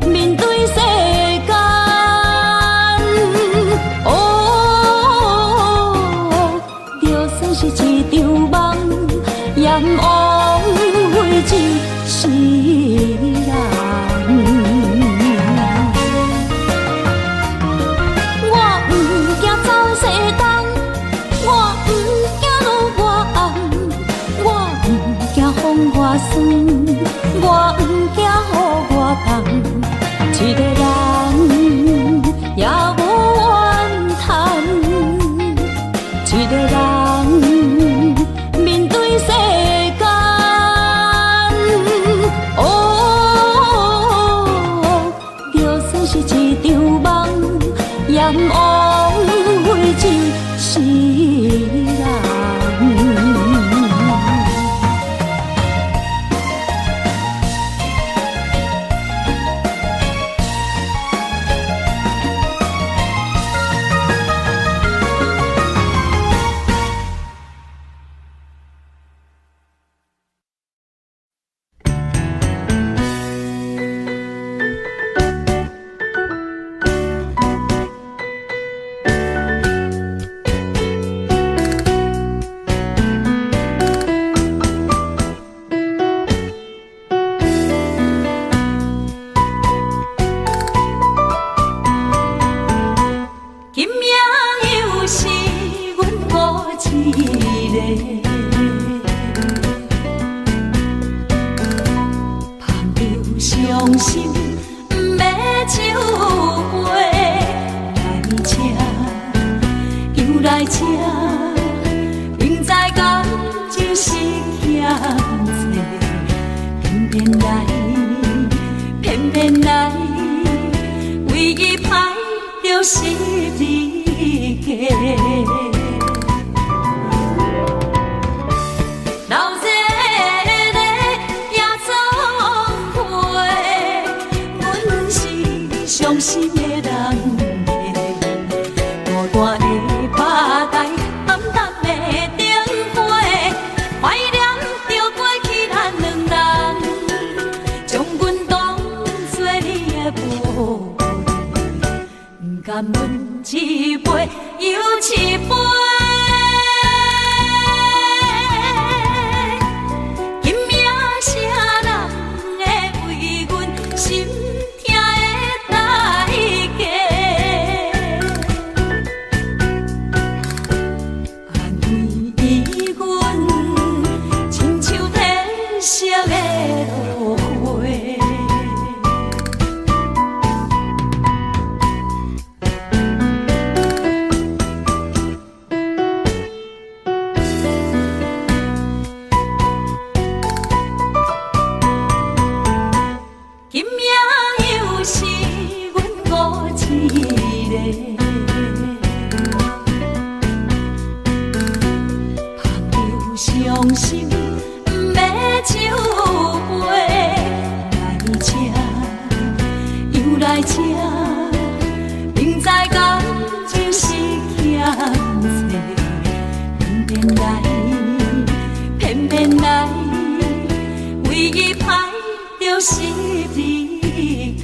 面对世间，哦，就算是一场梦，阎王会一世人。我不惊走西东，我不惊路外暗，我不惊风外酸，我不惊雨外重。一个人也无怨叹，一个人面对世间，哦，就算是一场梦，阎王会一世人。伤心不要酒杯来吃，又来吃，明知感情是欠债，偏偏来，偏偏来，为伊歹着是你家。伤心的人孤单的吧台，暗淡的灯花，怀念着过去咱两人，将阮当作你的宝贝，不甘阮一杯又一杯。今夜啥人会为阮心？伤心不要酒杯来吃，又来吃，明知感情是欠债，偏偏来，偏偏来，为伊歹着是你家。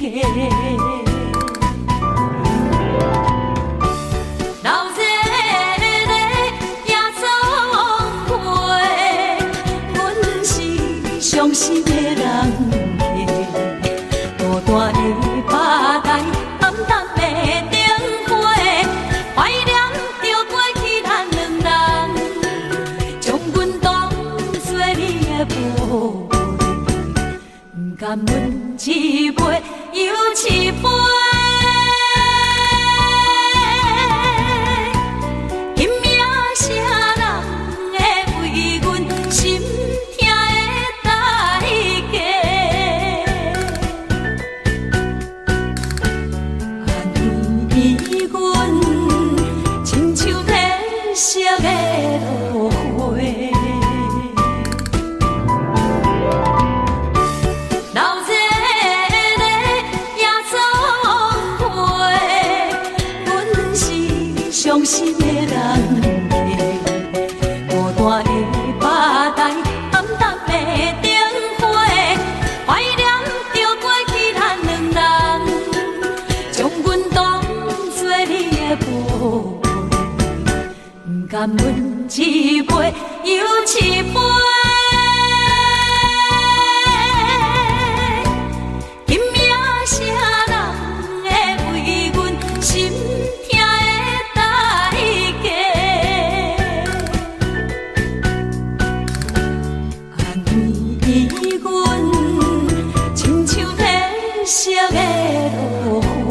伤心的人孤单的吧台，暗淡的灯花，怀念着过去咱两人，将阮当作你的宝贝，不甘阮一杯又一杯。今夜啥人会为阮心？色的落花，老热的夜总甘阮一杯又一杯。今夜啥人会为阮心痛的代价？安慰阮，亲像褪色的落花。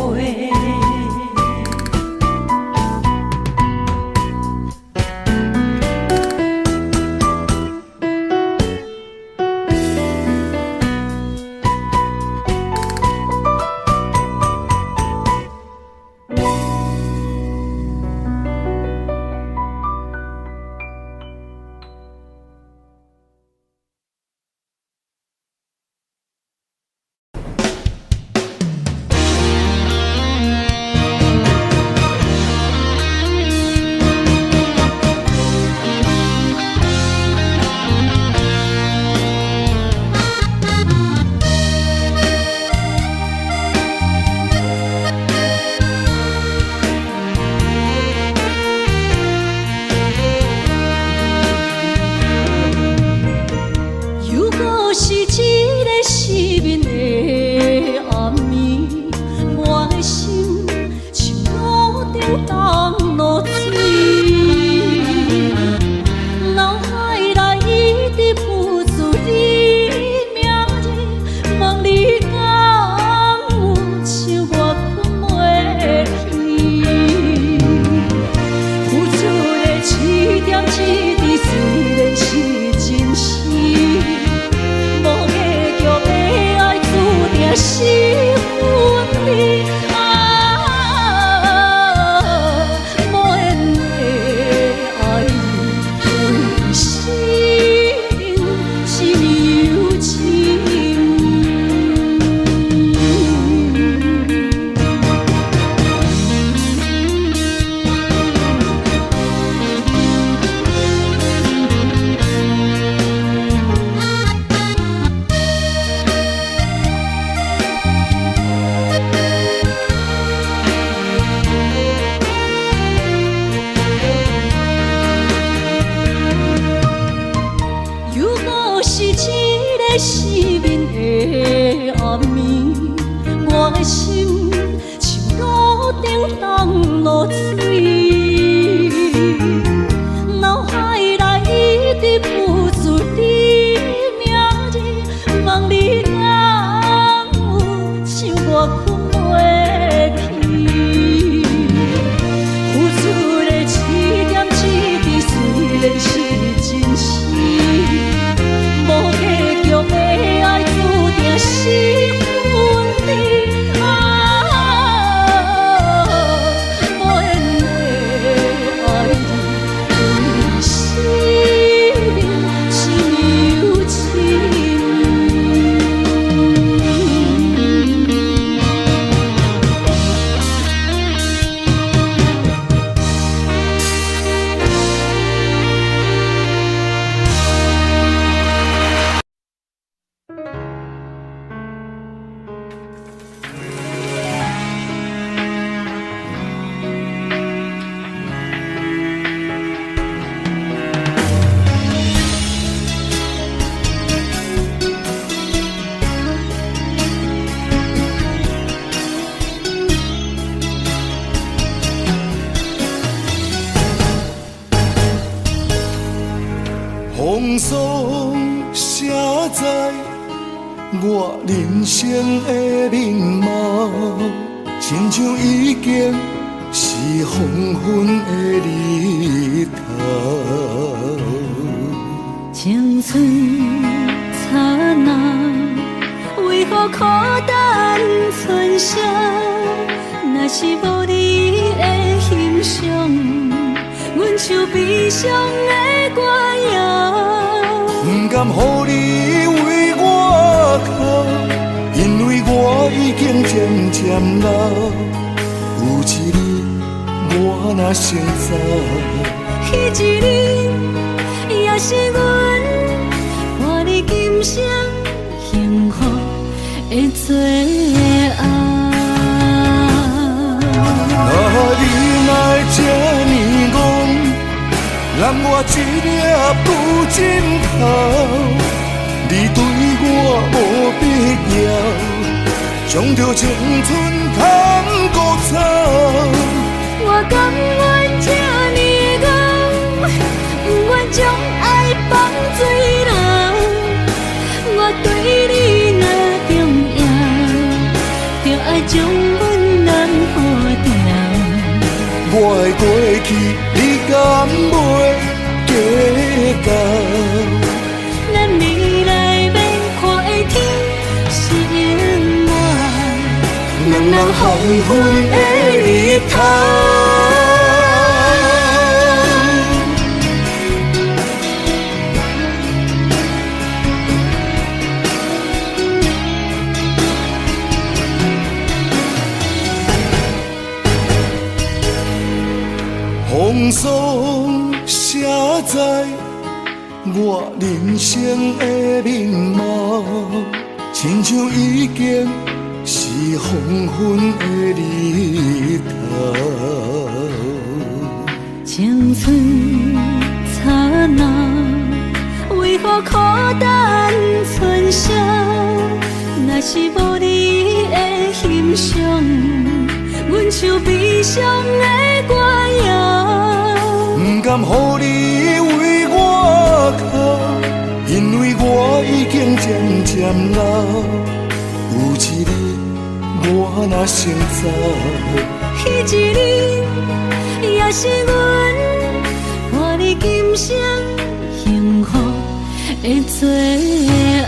风霜写在我人生的面貌，亲像已经是黄昏的日头。青春刹那，为何孤单存剩？若是无你的欣赏，阮像悲伤的歌谣。不甘予你为我哭，因为我已经渐渐老。有一日我若先走，迄一日也是阮伴你今生幸福的最后。啊，你若这呢戆，揽我一粒不枕头，你对我无必要，将着青春通孤草。我甘愿这呢戆，不愿将爱放水流。我对你若重要，就爱将阮人付掉。我的过去，你敢袂计较？咱未来免看的天是永远，两人黄昏的日头。风霜写在我人生的面貌，亲像已经是黄昏的日头。青春刹那，为何孤单春宵？若是无你的欣赏，阮像悲伤的歌谣。不甘予你为我哭，因为我已经渐渐老。有一日我若先走，彼一日也是阮伴你今生幸福的最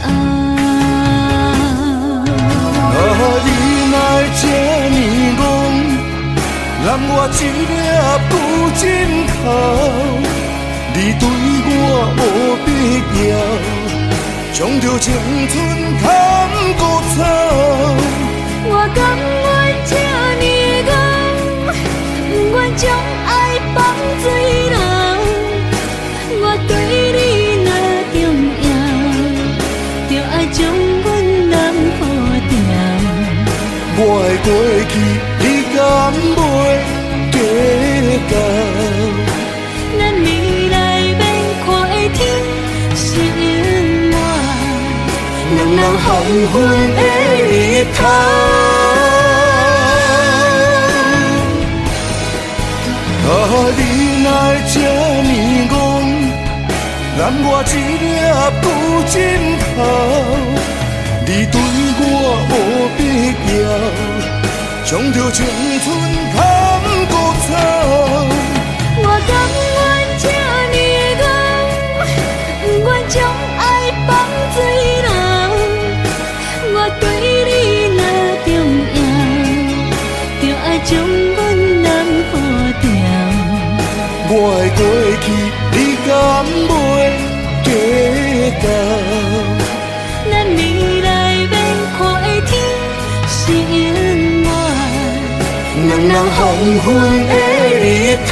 后。你若这呢戆，揽我一粒不枕头，你对我无必要，将着青春通孤草。我甘愿这呢戆，不愿将爱放水流。我对你若重要，就爱将阮人付掉。我的过去，你敢袂计较？咱未来免看的天是永远，两人黄昏的日头。你若这呢戆，揽我一粒不枕头，你对我无必要，将着青春通孤草。我甘愿这呢戆，不愿将爱放水流。我对你若重要，就爱将阮人付掉。我的过去，你敢袂计较？咱未来免看的天是永远，两人黄昏的日头。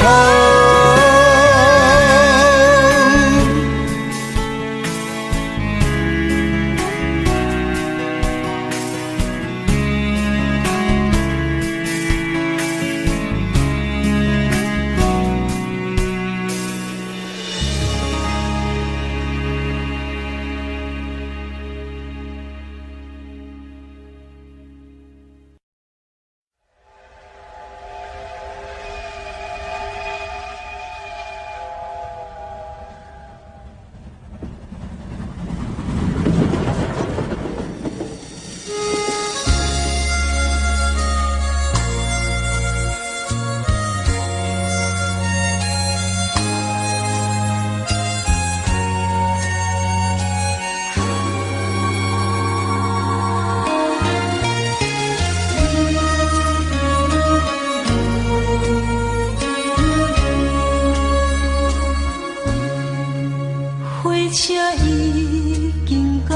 车已经到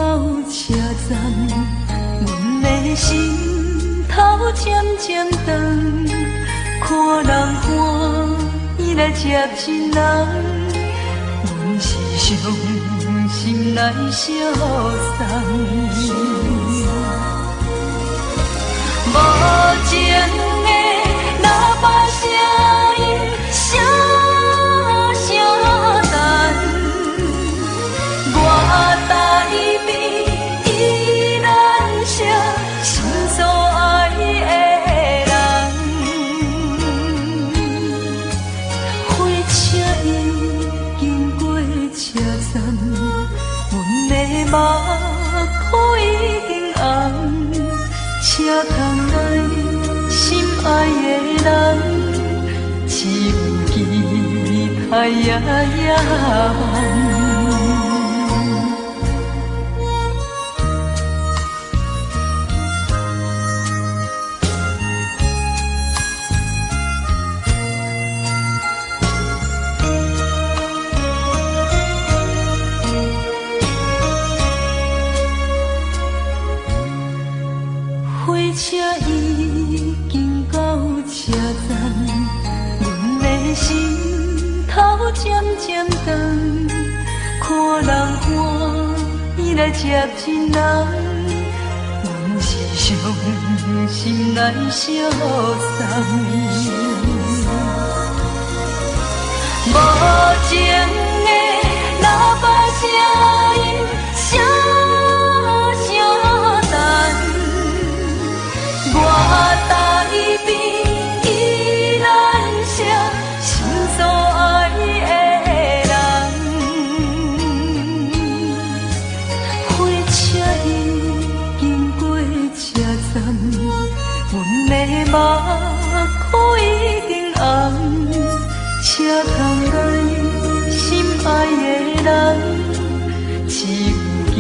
车站，阮的心头渐渐长，看人欢喜来接亲人，阮是伤心来相送。无情的喇叭声音，声声哎呀呀梦。火车已经到车站，阮的心头渐渐长，看人欢喜来接亲人，阮是伤心来相送。无情的喇叭声音，声声等。我台边依然是心所爱的人，火车已经过车站，阮的目眶已经红，车窗内心爱的人，只有期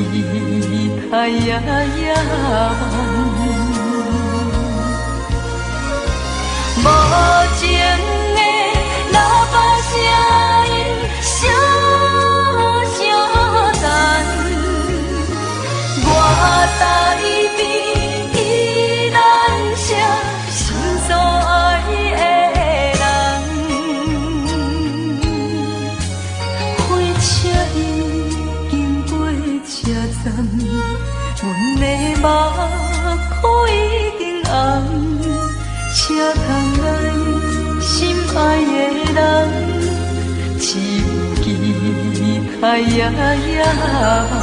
待呀呀梦。无情的喇叭声音，声声等。我台边依然是心所爱的人，火车已经过车站，阮的目眶已经红。车窗内心爱的人，只有期待呀呀梦。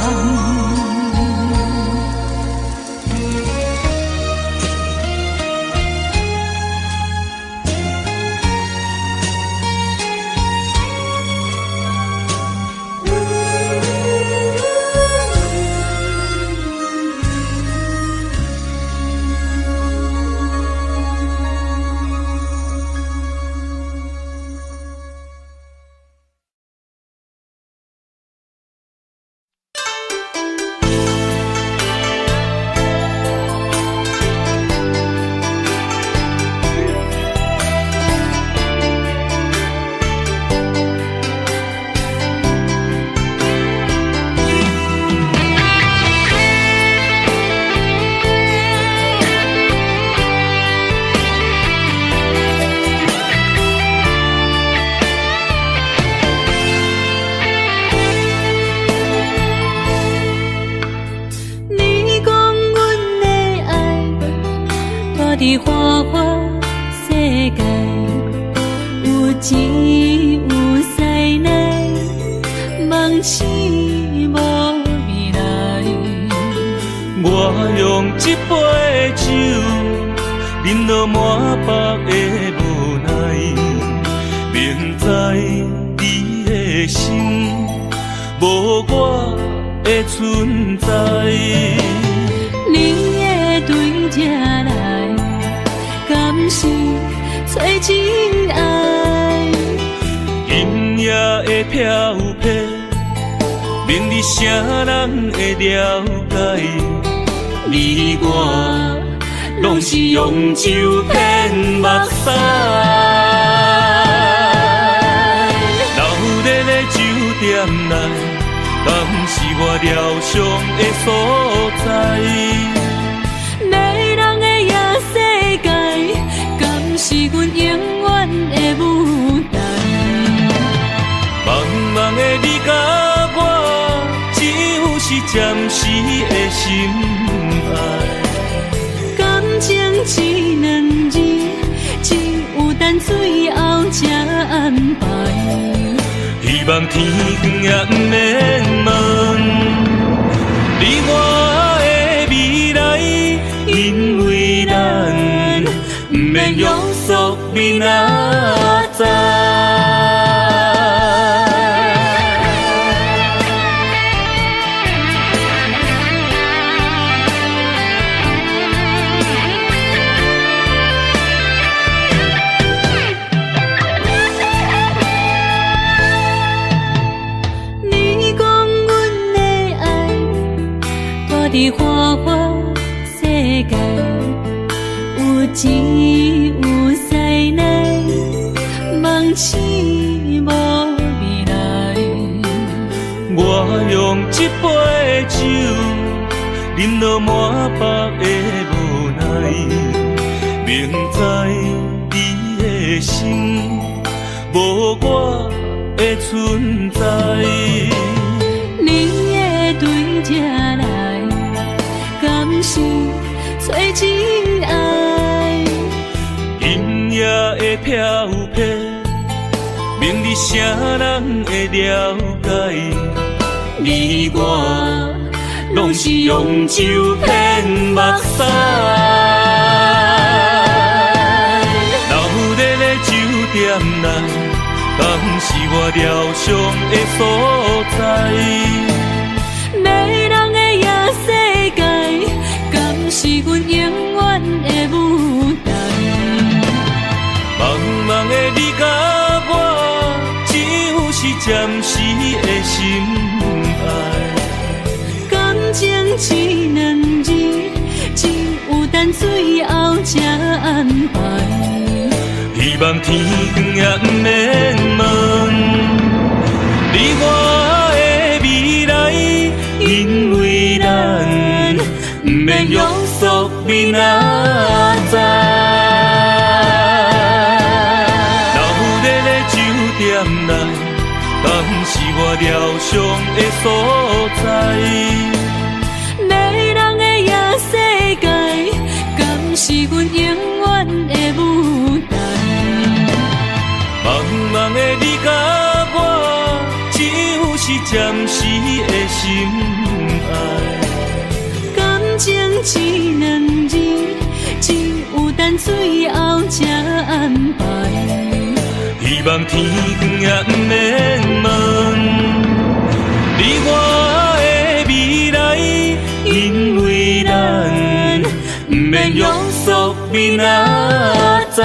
伫花花世界，有钱有势来，梦醒无未来。我用一杯酒，饮落满腹的无奈，明知你的心无我的存在。你的对这来，敢是找真爱？音乐的飘撇，明日谁人会了解？你我拢是用酒骗目屎，流连的酒店内，敢是我疗伤的所在？迷人的夜世界，敢是阮永远的舞台？茫茫的你甲我，只有是暂时的心爱。感情只两字，只有等最后才安排。希望天光也不免问，你我的未来，因为咱不免约束明仔载。只有灾难，梦醒无未来。我用一杯酒，饮落满腹的无奈，明知伊的心无我的存在。你的对这来，敢是找真爱？音乐的飘飘，明日谁人会了解？你我拢是用酒骗目屎，流热的酒店内，敢是我疗伤的所在？迷人的夜世界，敢是阮永远的舞台？茫茫的你甲我，只有是暂时的心爱。感情只两字，只有等最后才安排。希望天光也不免问，你我的未来，因为咱不免约束明仔载。流热的酒店内，敢是我疗伤的所在？迷人的夜世界，敢是阮永远的舞台？茫茫的你甲我，只有是暂时的心爱。感情只两字，只有等最后才安排。希望天光也不免问，你我的未来，因为咱不免约束明仔载。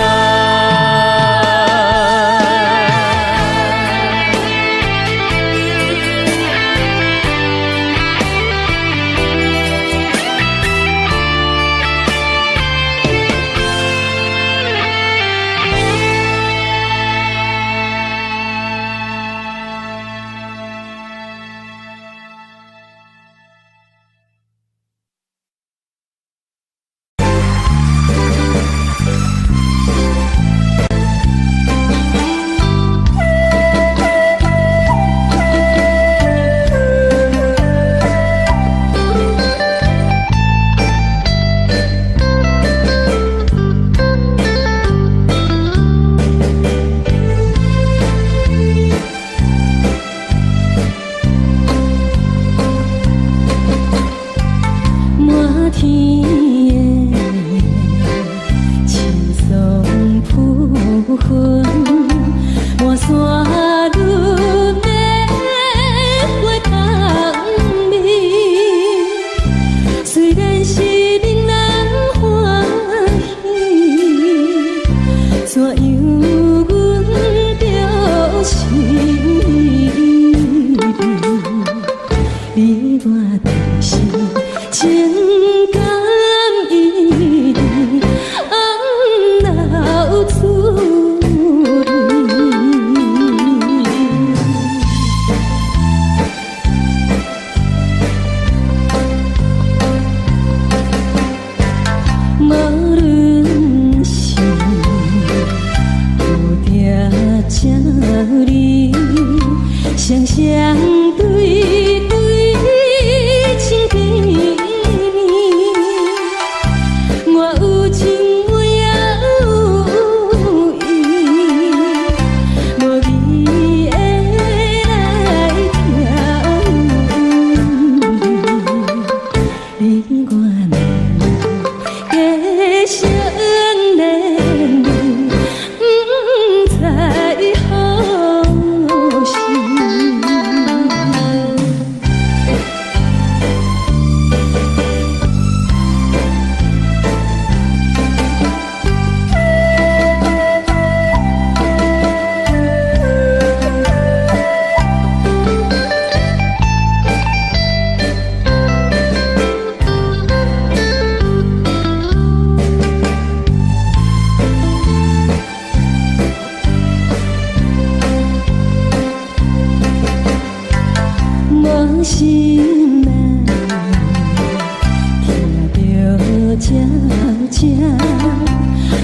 正，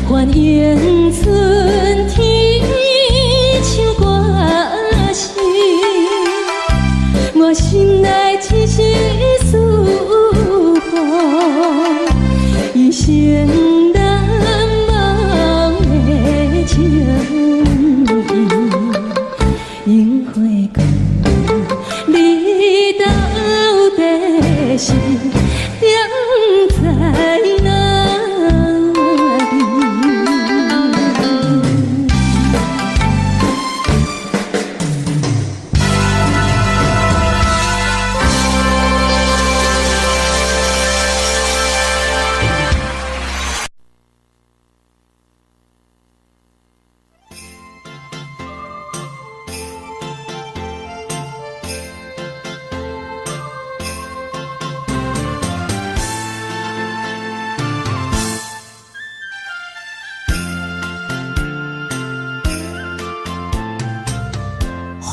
还烟春天唱歌声，我心内只是思慕，一生难忘的情。樱花讲，你到底是踮在哪里？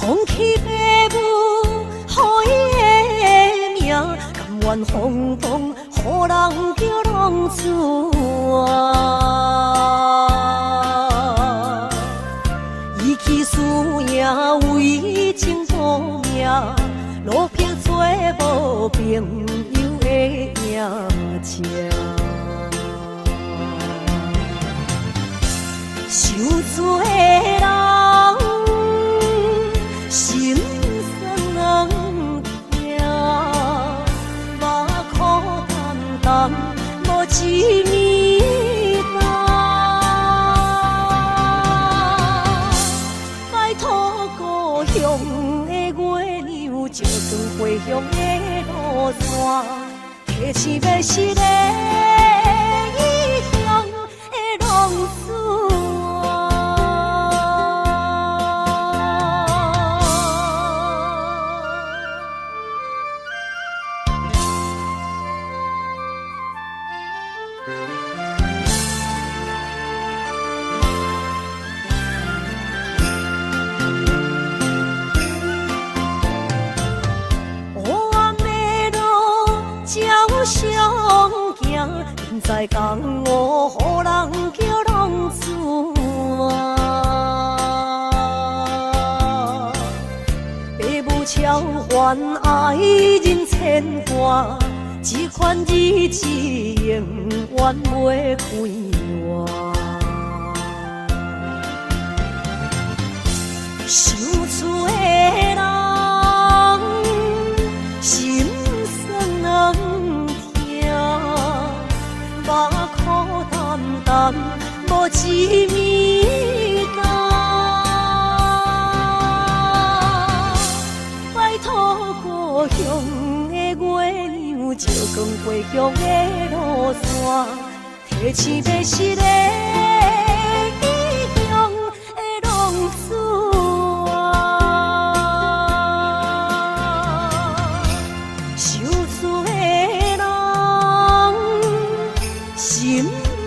放弃父母，予伊的名，甘愿轰动，予人叫浪子啊！伊去输赢为情赌命，路边做无朋友的赢情。受罪的人，心酸人听，目眶淡淡，无一面干。拜托故乡的月亮，照光回乡的路线，提醒要是个异乡的浪子。在江湖，予人叫浪子啊！父母超还爱人千万，这款日子永远袂开完。想厝的人，心酸人听。目眶淡淡，无一面干。拜托故乡的月亮，照光回乡的路线，提醒要是个异乡的浪子啊！受罪的人，心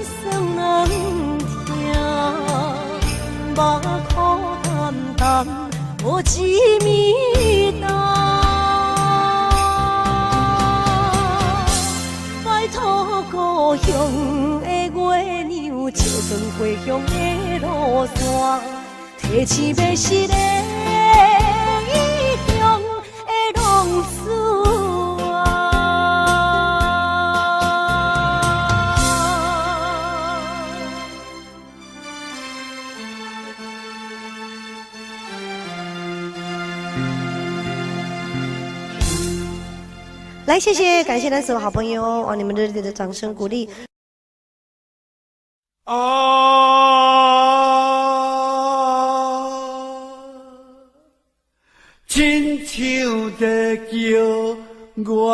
酸人听，目眶淡淡，无一面干。拜托故乡的月亮，照光回乡的路线，提醒要是个异乡的浪子啊！来，谢谢，感谢咱所有好朋友哦，你们热烈的掌声鼓励。亲像在叫我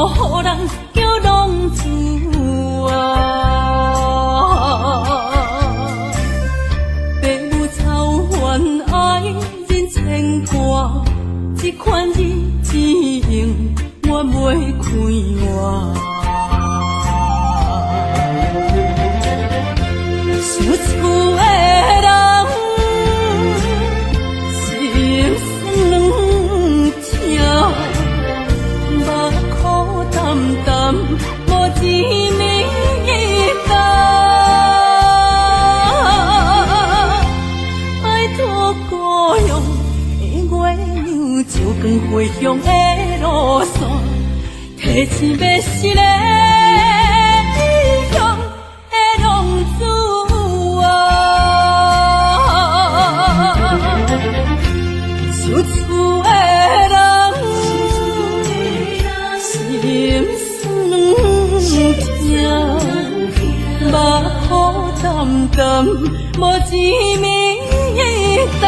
予人叫浪子啊！父母操怨爱人牵挂，这款日子用我袂开活。想厝的人心酸两条，目苦淡淡无滋味甘。拜托故乡的月亮，照光回乡的路线，提醒要是个异乡的浪子。想厝的人，心酸两条，目苦淡淡，无滋味甘。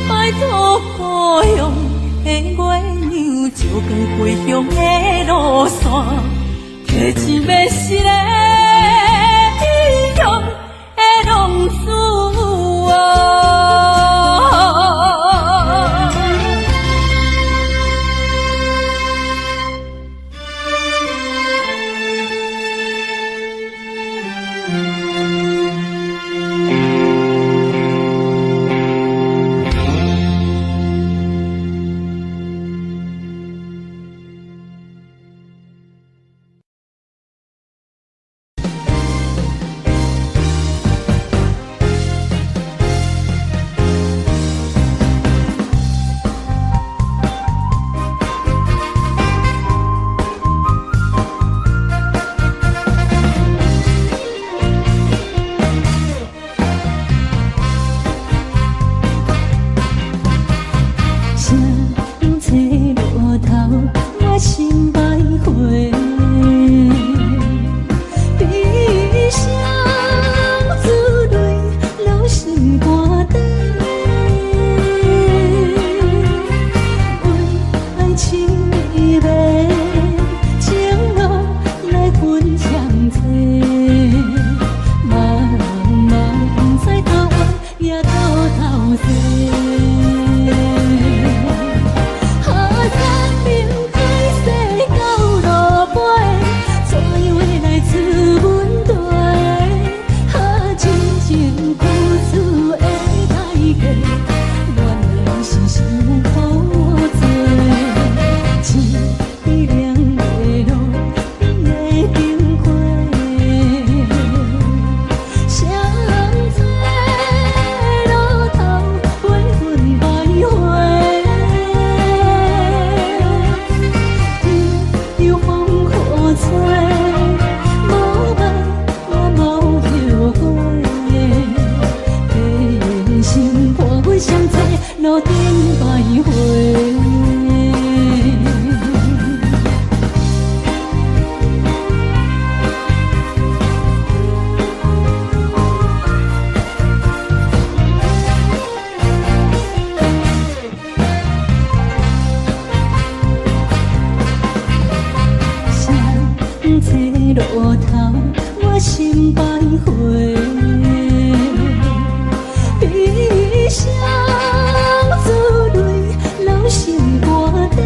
拜托故乡的月亮，照光回乡的路线，提醒要是个异乡的浪子啊！路头，我心徘徊，悲伤珠泪流成歌底，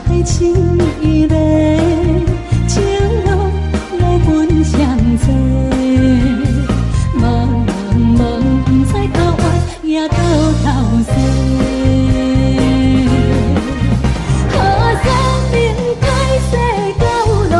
爱情伊个情路来分相济，茫茫不知到弯也到头西。 生命改写到路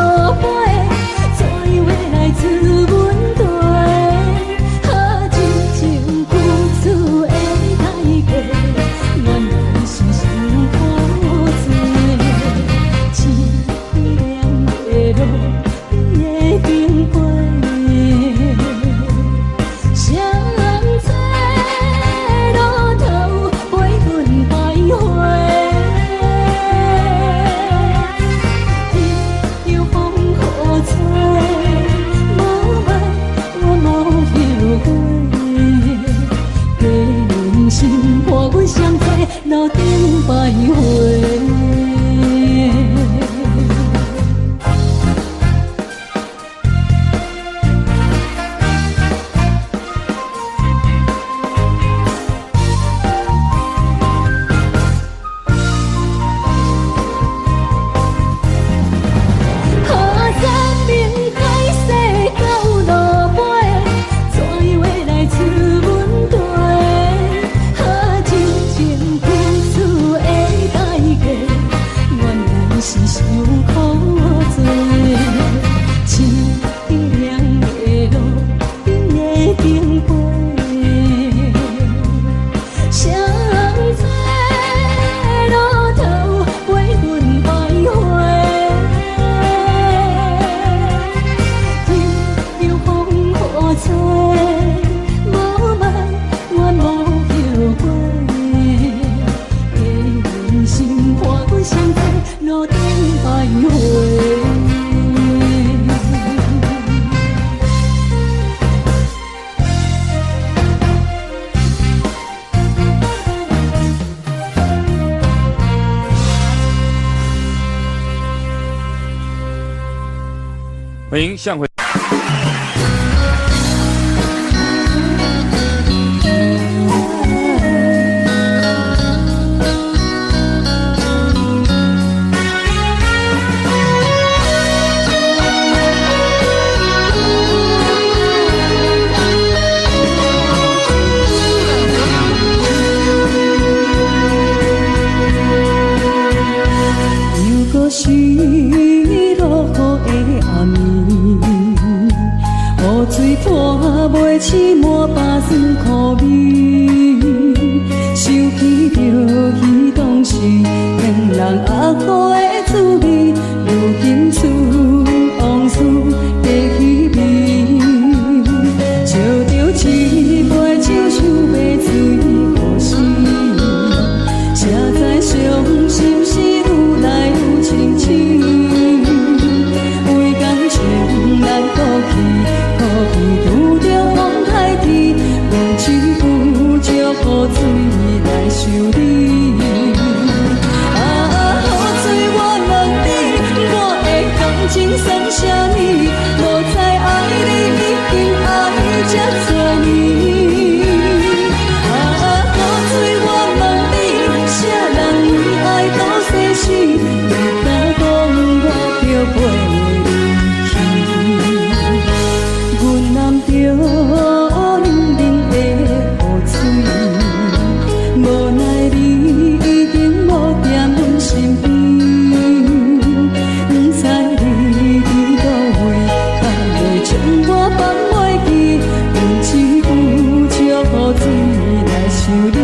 路顶徘徊。欢迎向回。又搁是落雨的暗暝，雨水泼袂起满巴酸苦味，想起着彼当时天人合苦的滋味，如今思往事加稀微，笑着一杯酒想要醉过时，谁知伤心事愈来愈清醒。为感情来过去，可比拄着风台天，忘记有借雨水来修理。雨水我问你，我的感情算啥物？无再爱你，已经爱这多年。雨水我问你，啥人为爱到世死？你敢讲我着陪？阮淋着冷冷的雨水，无奈你已经无踮阮身边，不知你伫倒位，敢会将我放袂记？用一句借雨水来想你。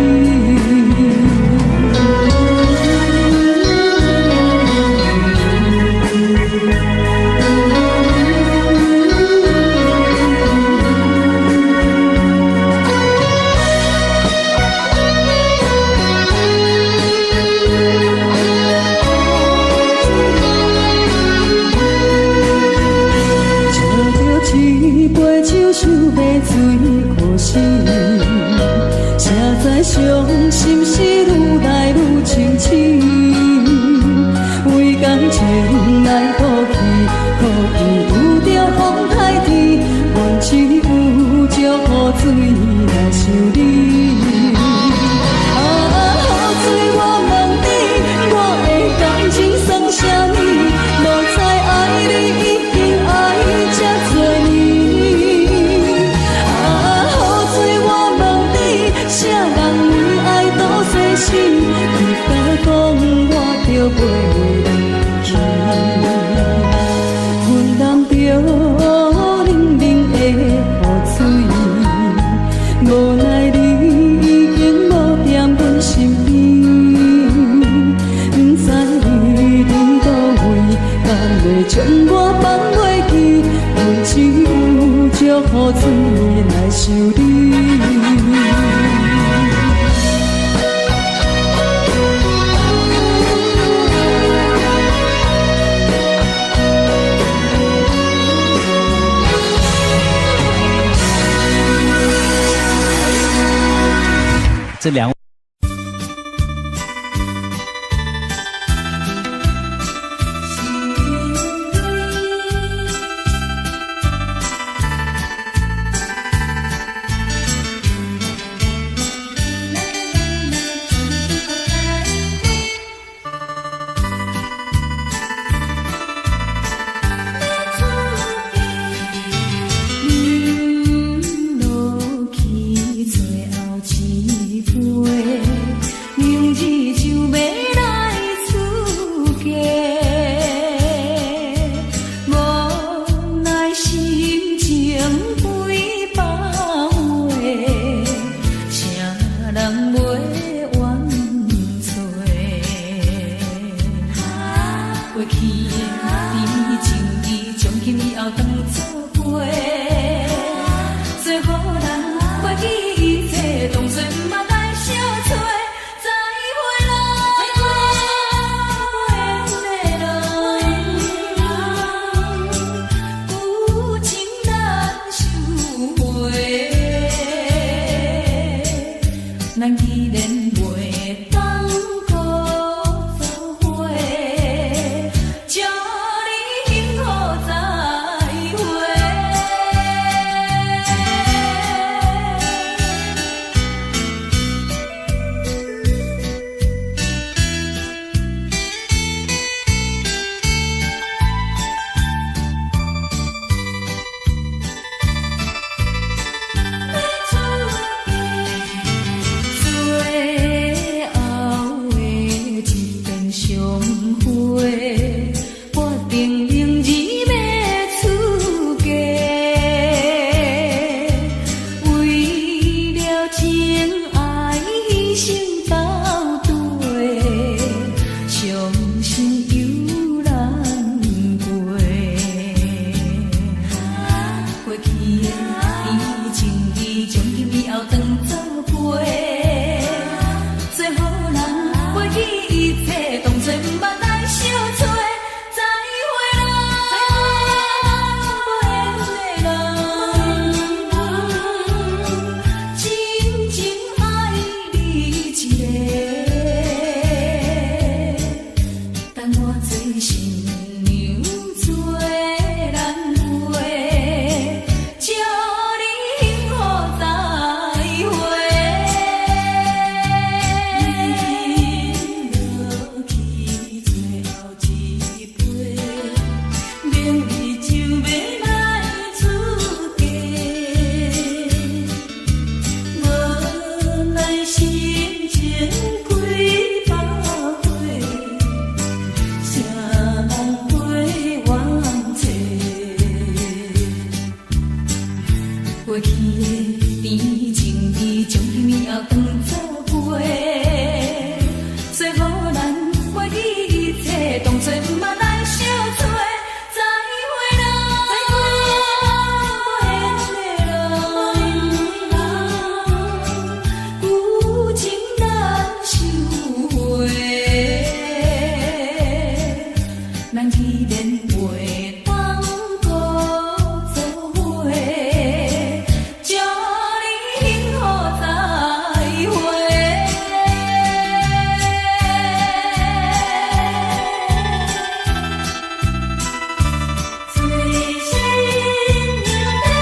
一杯酒想要醉过时，谁知伤心事愈来愈清醒。为感情来过去，可比有着风台天，阮只有借雨水来想你。雨水我问你，我的感情算啥物？无再爱你，已经爱这多年。啥人为爱到世死？你敢讲我着陪你去？阮淋着冷冷的雨水，无奈你已经无踮阮身边，不知你伫倒位，敢会将我放袂记？阮只有借雨水来想你。这两位一杯，明日就要来出嫁。无奈心情几百回，啥人袂怨催？过去的甜蜜情意，从今以后当作陪。最好咱忘记一切，当作毋捌来相找。再会啦，有情难收回。咱既然袂当搁做伙，祝你幸福再会。最后的一遍相会，我定明日要出嫁。为了情爱牺牲到底，伤心犹难过。过去的甜蜜情意，从今以后当作陪。最好咱忘记一切，当作毋捌来相找。再会啦，真情爱你一个，等我做新娘做咱陪，祝你幸福再会。落去最后一杯，明日就要来出嫁。无奈心情几百回，啥人会怨催？过去的甜情意，从今以后当作陪。最好咱忘记一切，当作毋捌来相找。再会啦，有情难收回。咱既然袂当搁做伙，祝你幸福再会。最新娘要出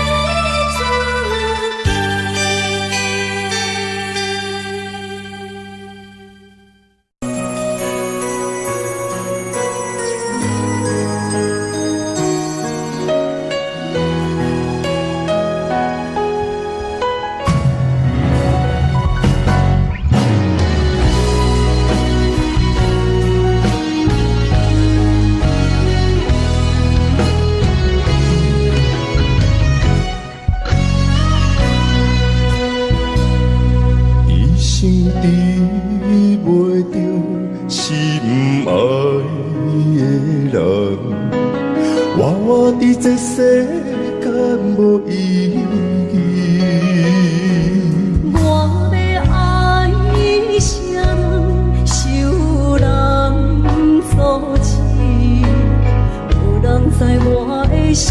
一生治袂着心爱的人，活我伫这世间无意义。我要爱啥人，受人阻止，无人知我的心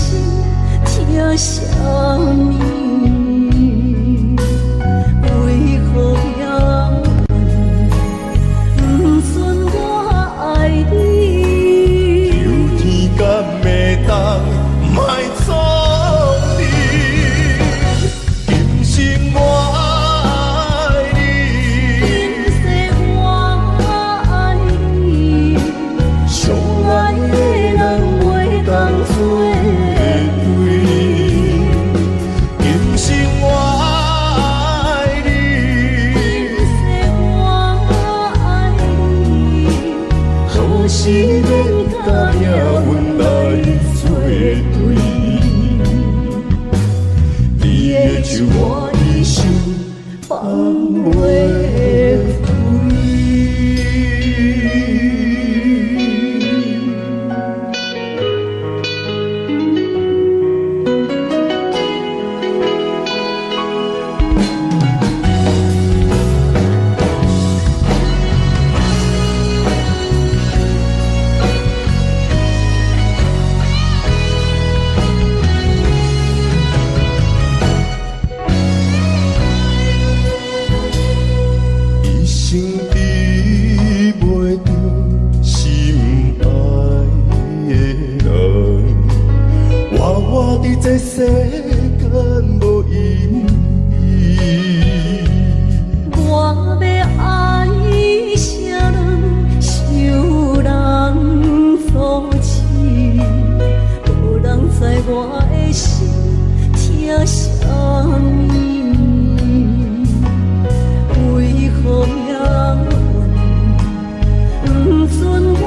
疼啥物，为何要是免甲命运来作对。你的手我的手，放袂开。这世间无意义，我要爱啥人，想人所赐，无人知我的心疼啥物，为何命运不准我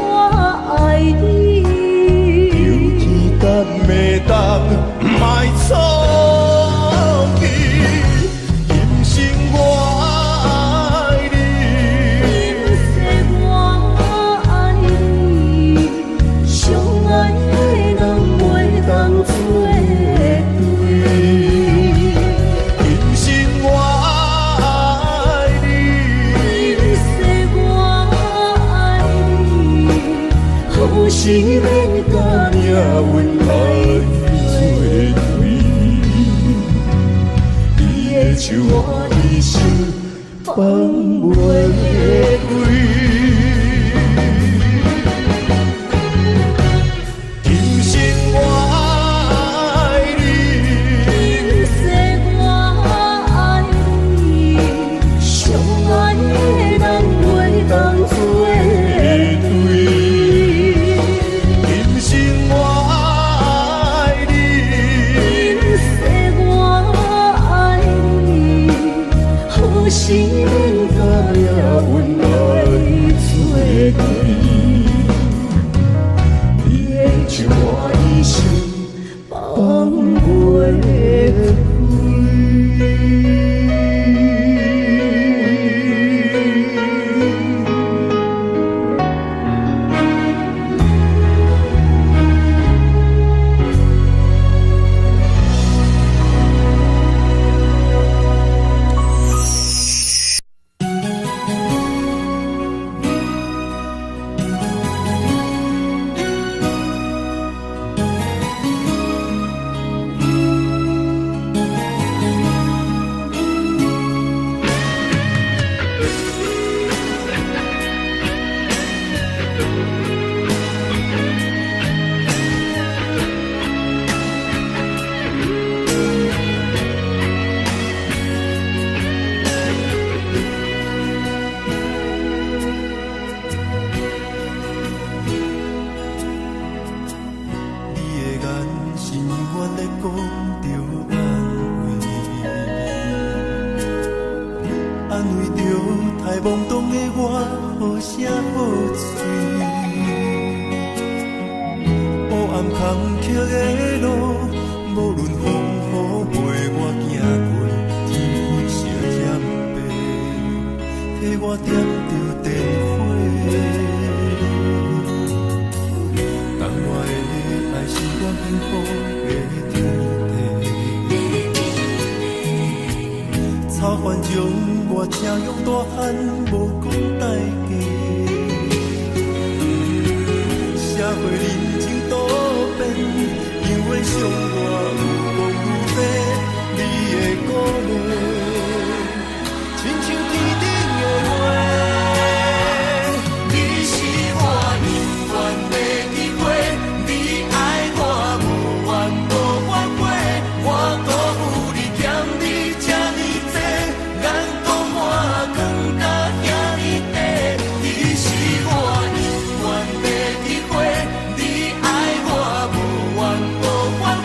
爱你？有天干袂当。卖错去，今生我爱你，今世我爱你，相爱的人袂当做对。今生我爱你，今世我爱你，好是免甲命运来。手我的手，放袂开。今生我爱你，今世我爱你，相爱的人袂当做对。今生我爱你，今世我爱你。好是免甲命运来作对，你的手我的手，放袂开。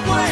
我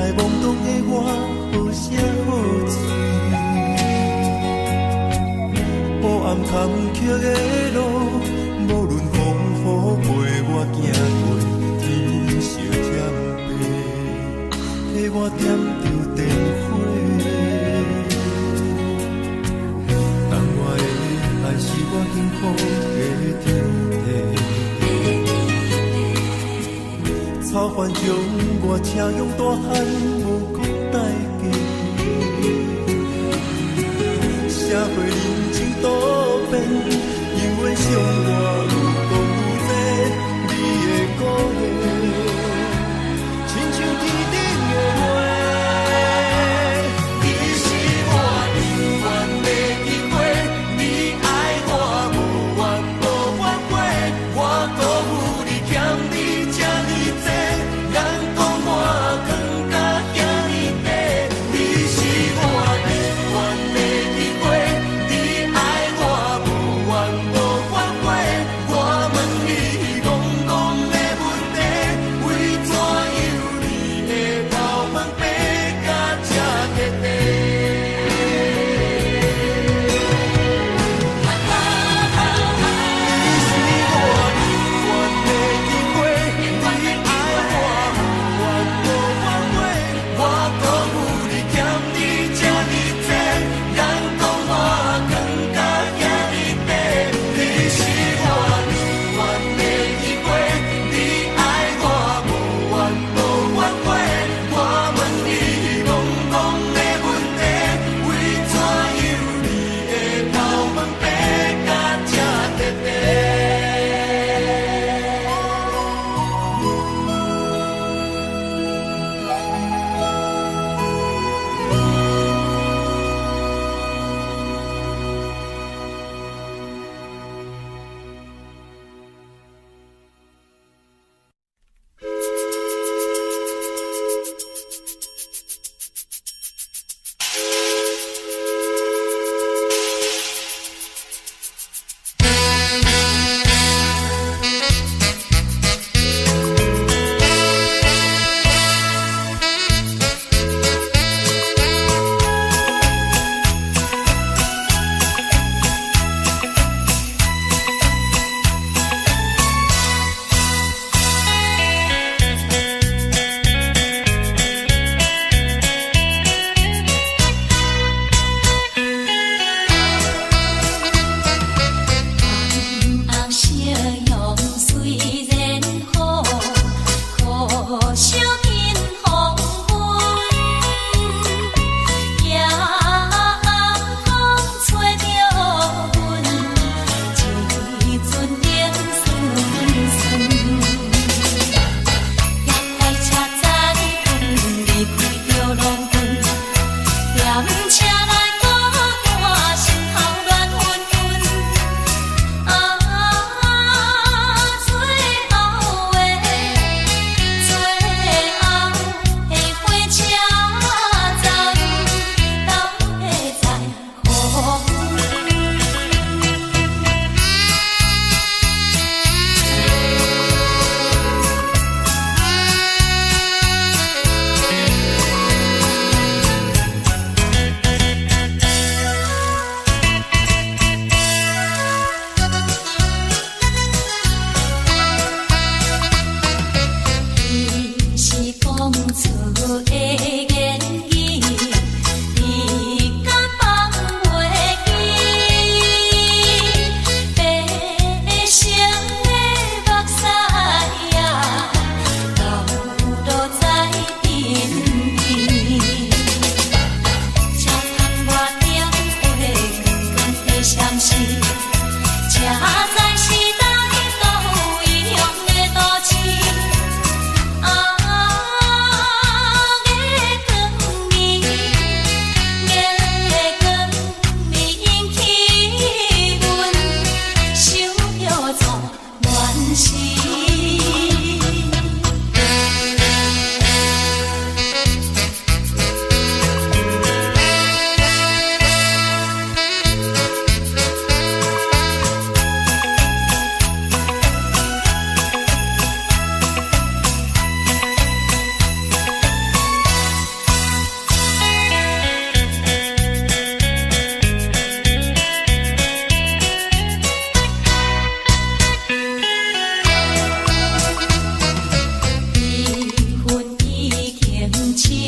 太懵懂的我，好声好嘴。黑暗坎坷的路，无论风雨陪我行过，天烧添白，替我点着灯火。当我的爱是我幸福的天地，草原将我车用大汉，无讲代价。社会人情多变，因为相我愈讲愈多，你的鼓励，亲像天顶的花。你是我永远的机会，你爱我无怨无怨过，我辜负你欠你这呢多，人讲我更加。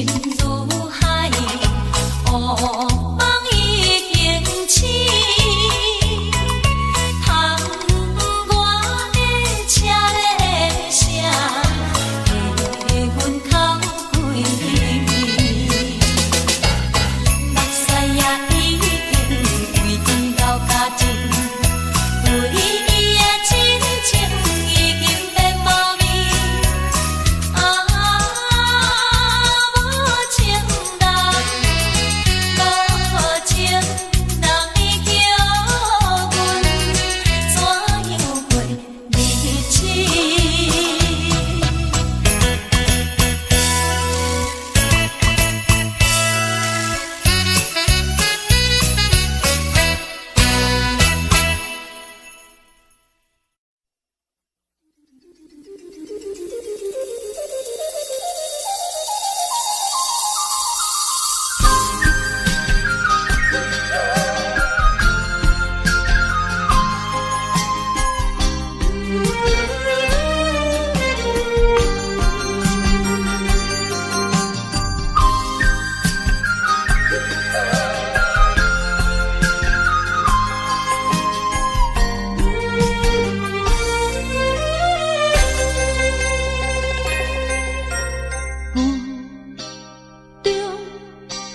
心如海，乌梦已经醒。窗外的车的声，替阮哭几暝。目屎也已经规天到家前，为伊的真情已经变无味。无情人，无情人已叫阮怎样过日子？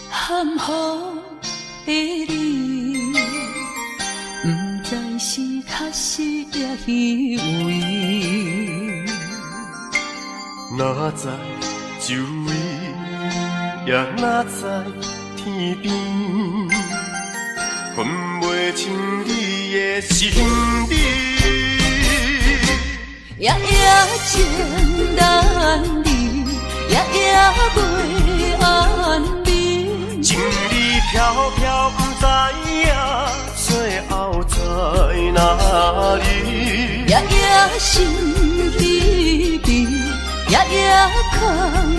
含糊的你，不知是确实也虚伪。哪知周围，也哪知天边，分袂清你的心理。夜夜情难离，夜夜袂安眠。情意飘飘，不知影最后在哪里。夜夜心悲悲，夜夜空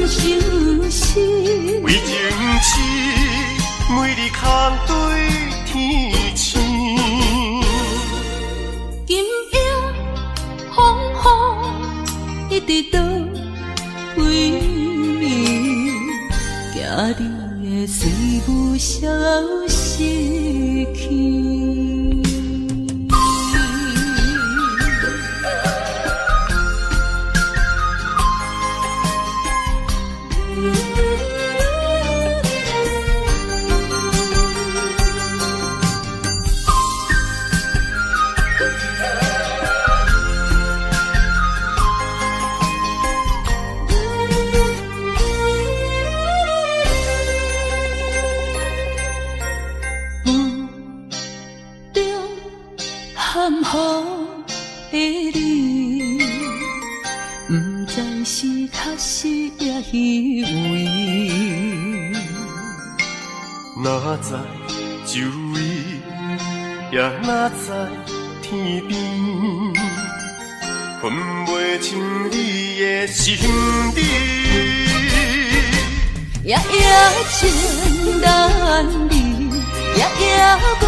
相思。为情痴，每日空对天星。今夜风雨一直倒位，惊你的随不消息去。含糊的你，不知是确实也虚伪。哪知周围，也哪知天边，分袂清你的心理。夜夜情难离，夜夜袂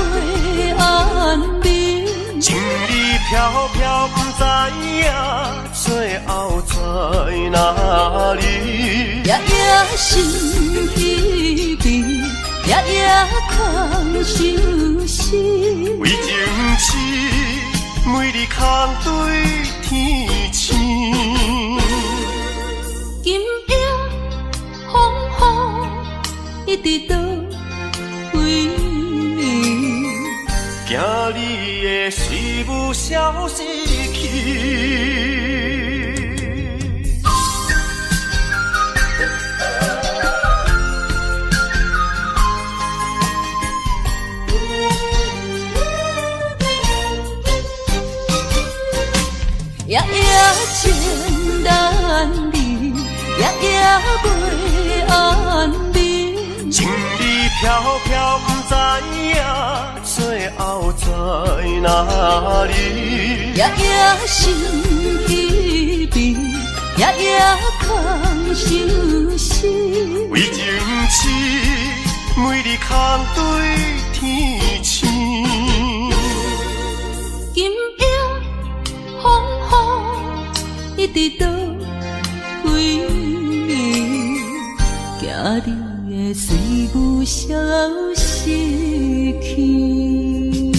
安眠。情意飘飘，不知影最后在哪里。夜夜心悲悲，夜夜空相思。为情痴，每日空对天星。今夜风雨一直倒位，惊你的随不消息去。夜夜情难离，夜夜袂安眠。情意飘飘，不知影最后在哪里。夜夜心悲悲，夜夜空相思。为情痴，每日空对天星。今夜风雨一直倒位，惊你的随阮消失去。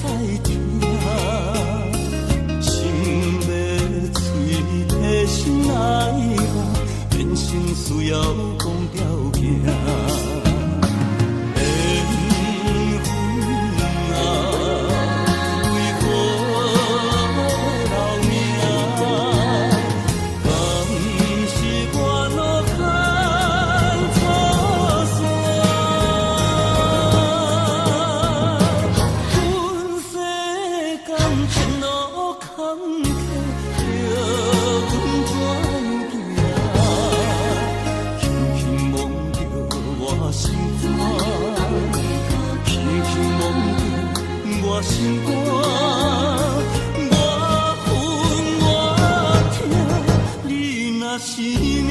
才知听，心要碎，替心来话，变成需要讲条件。心肝，我恨我痛，你若是命。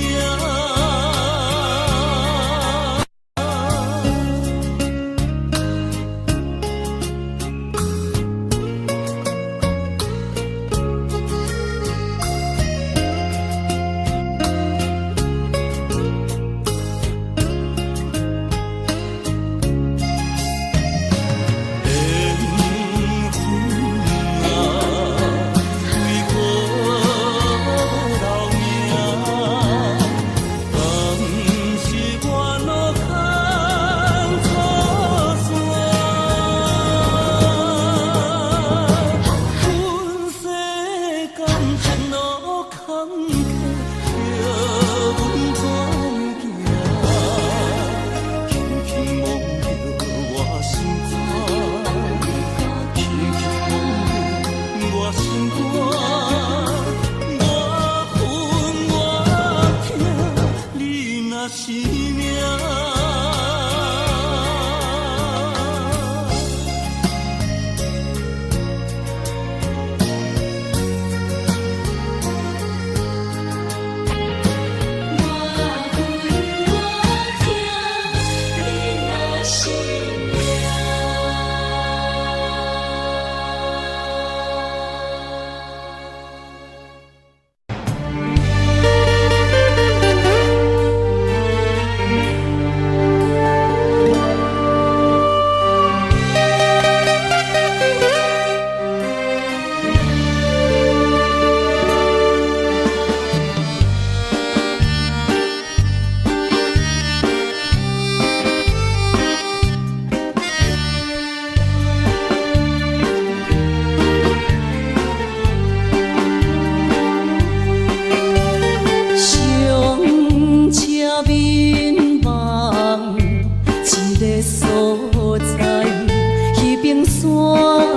冰山。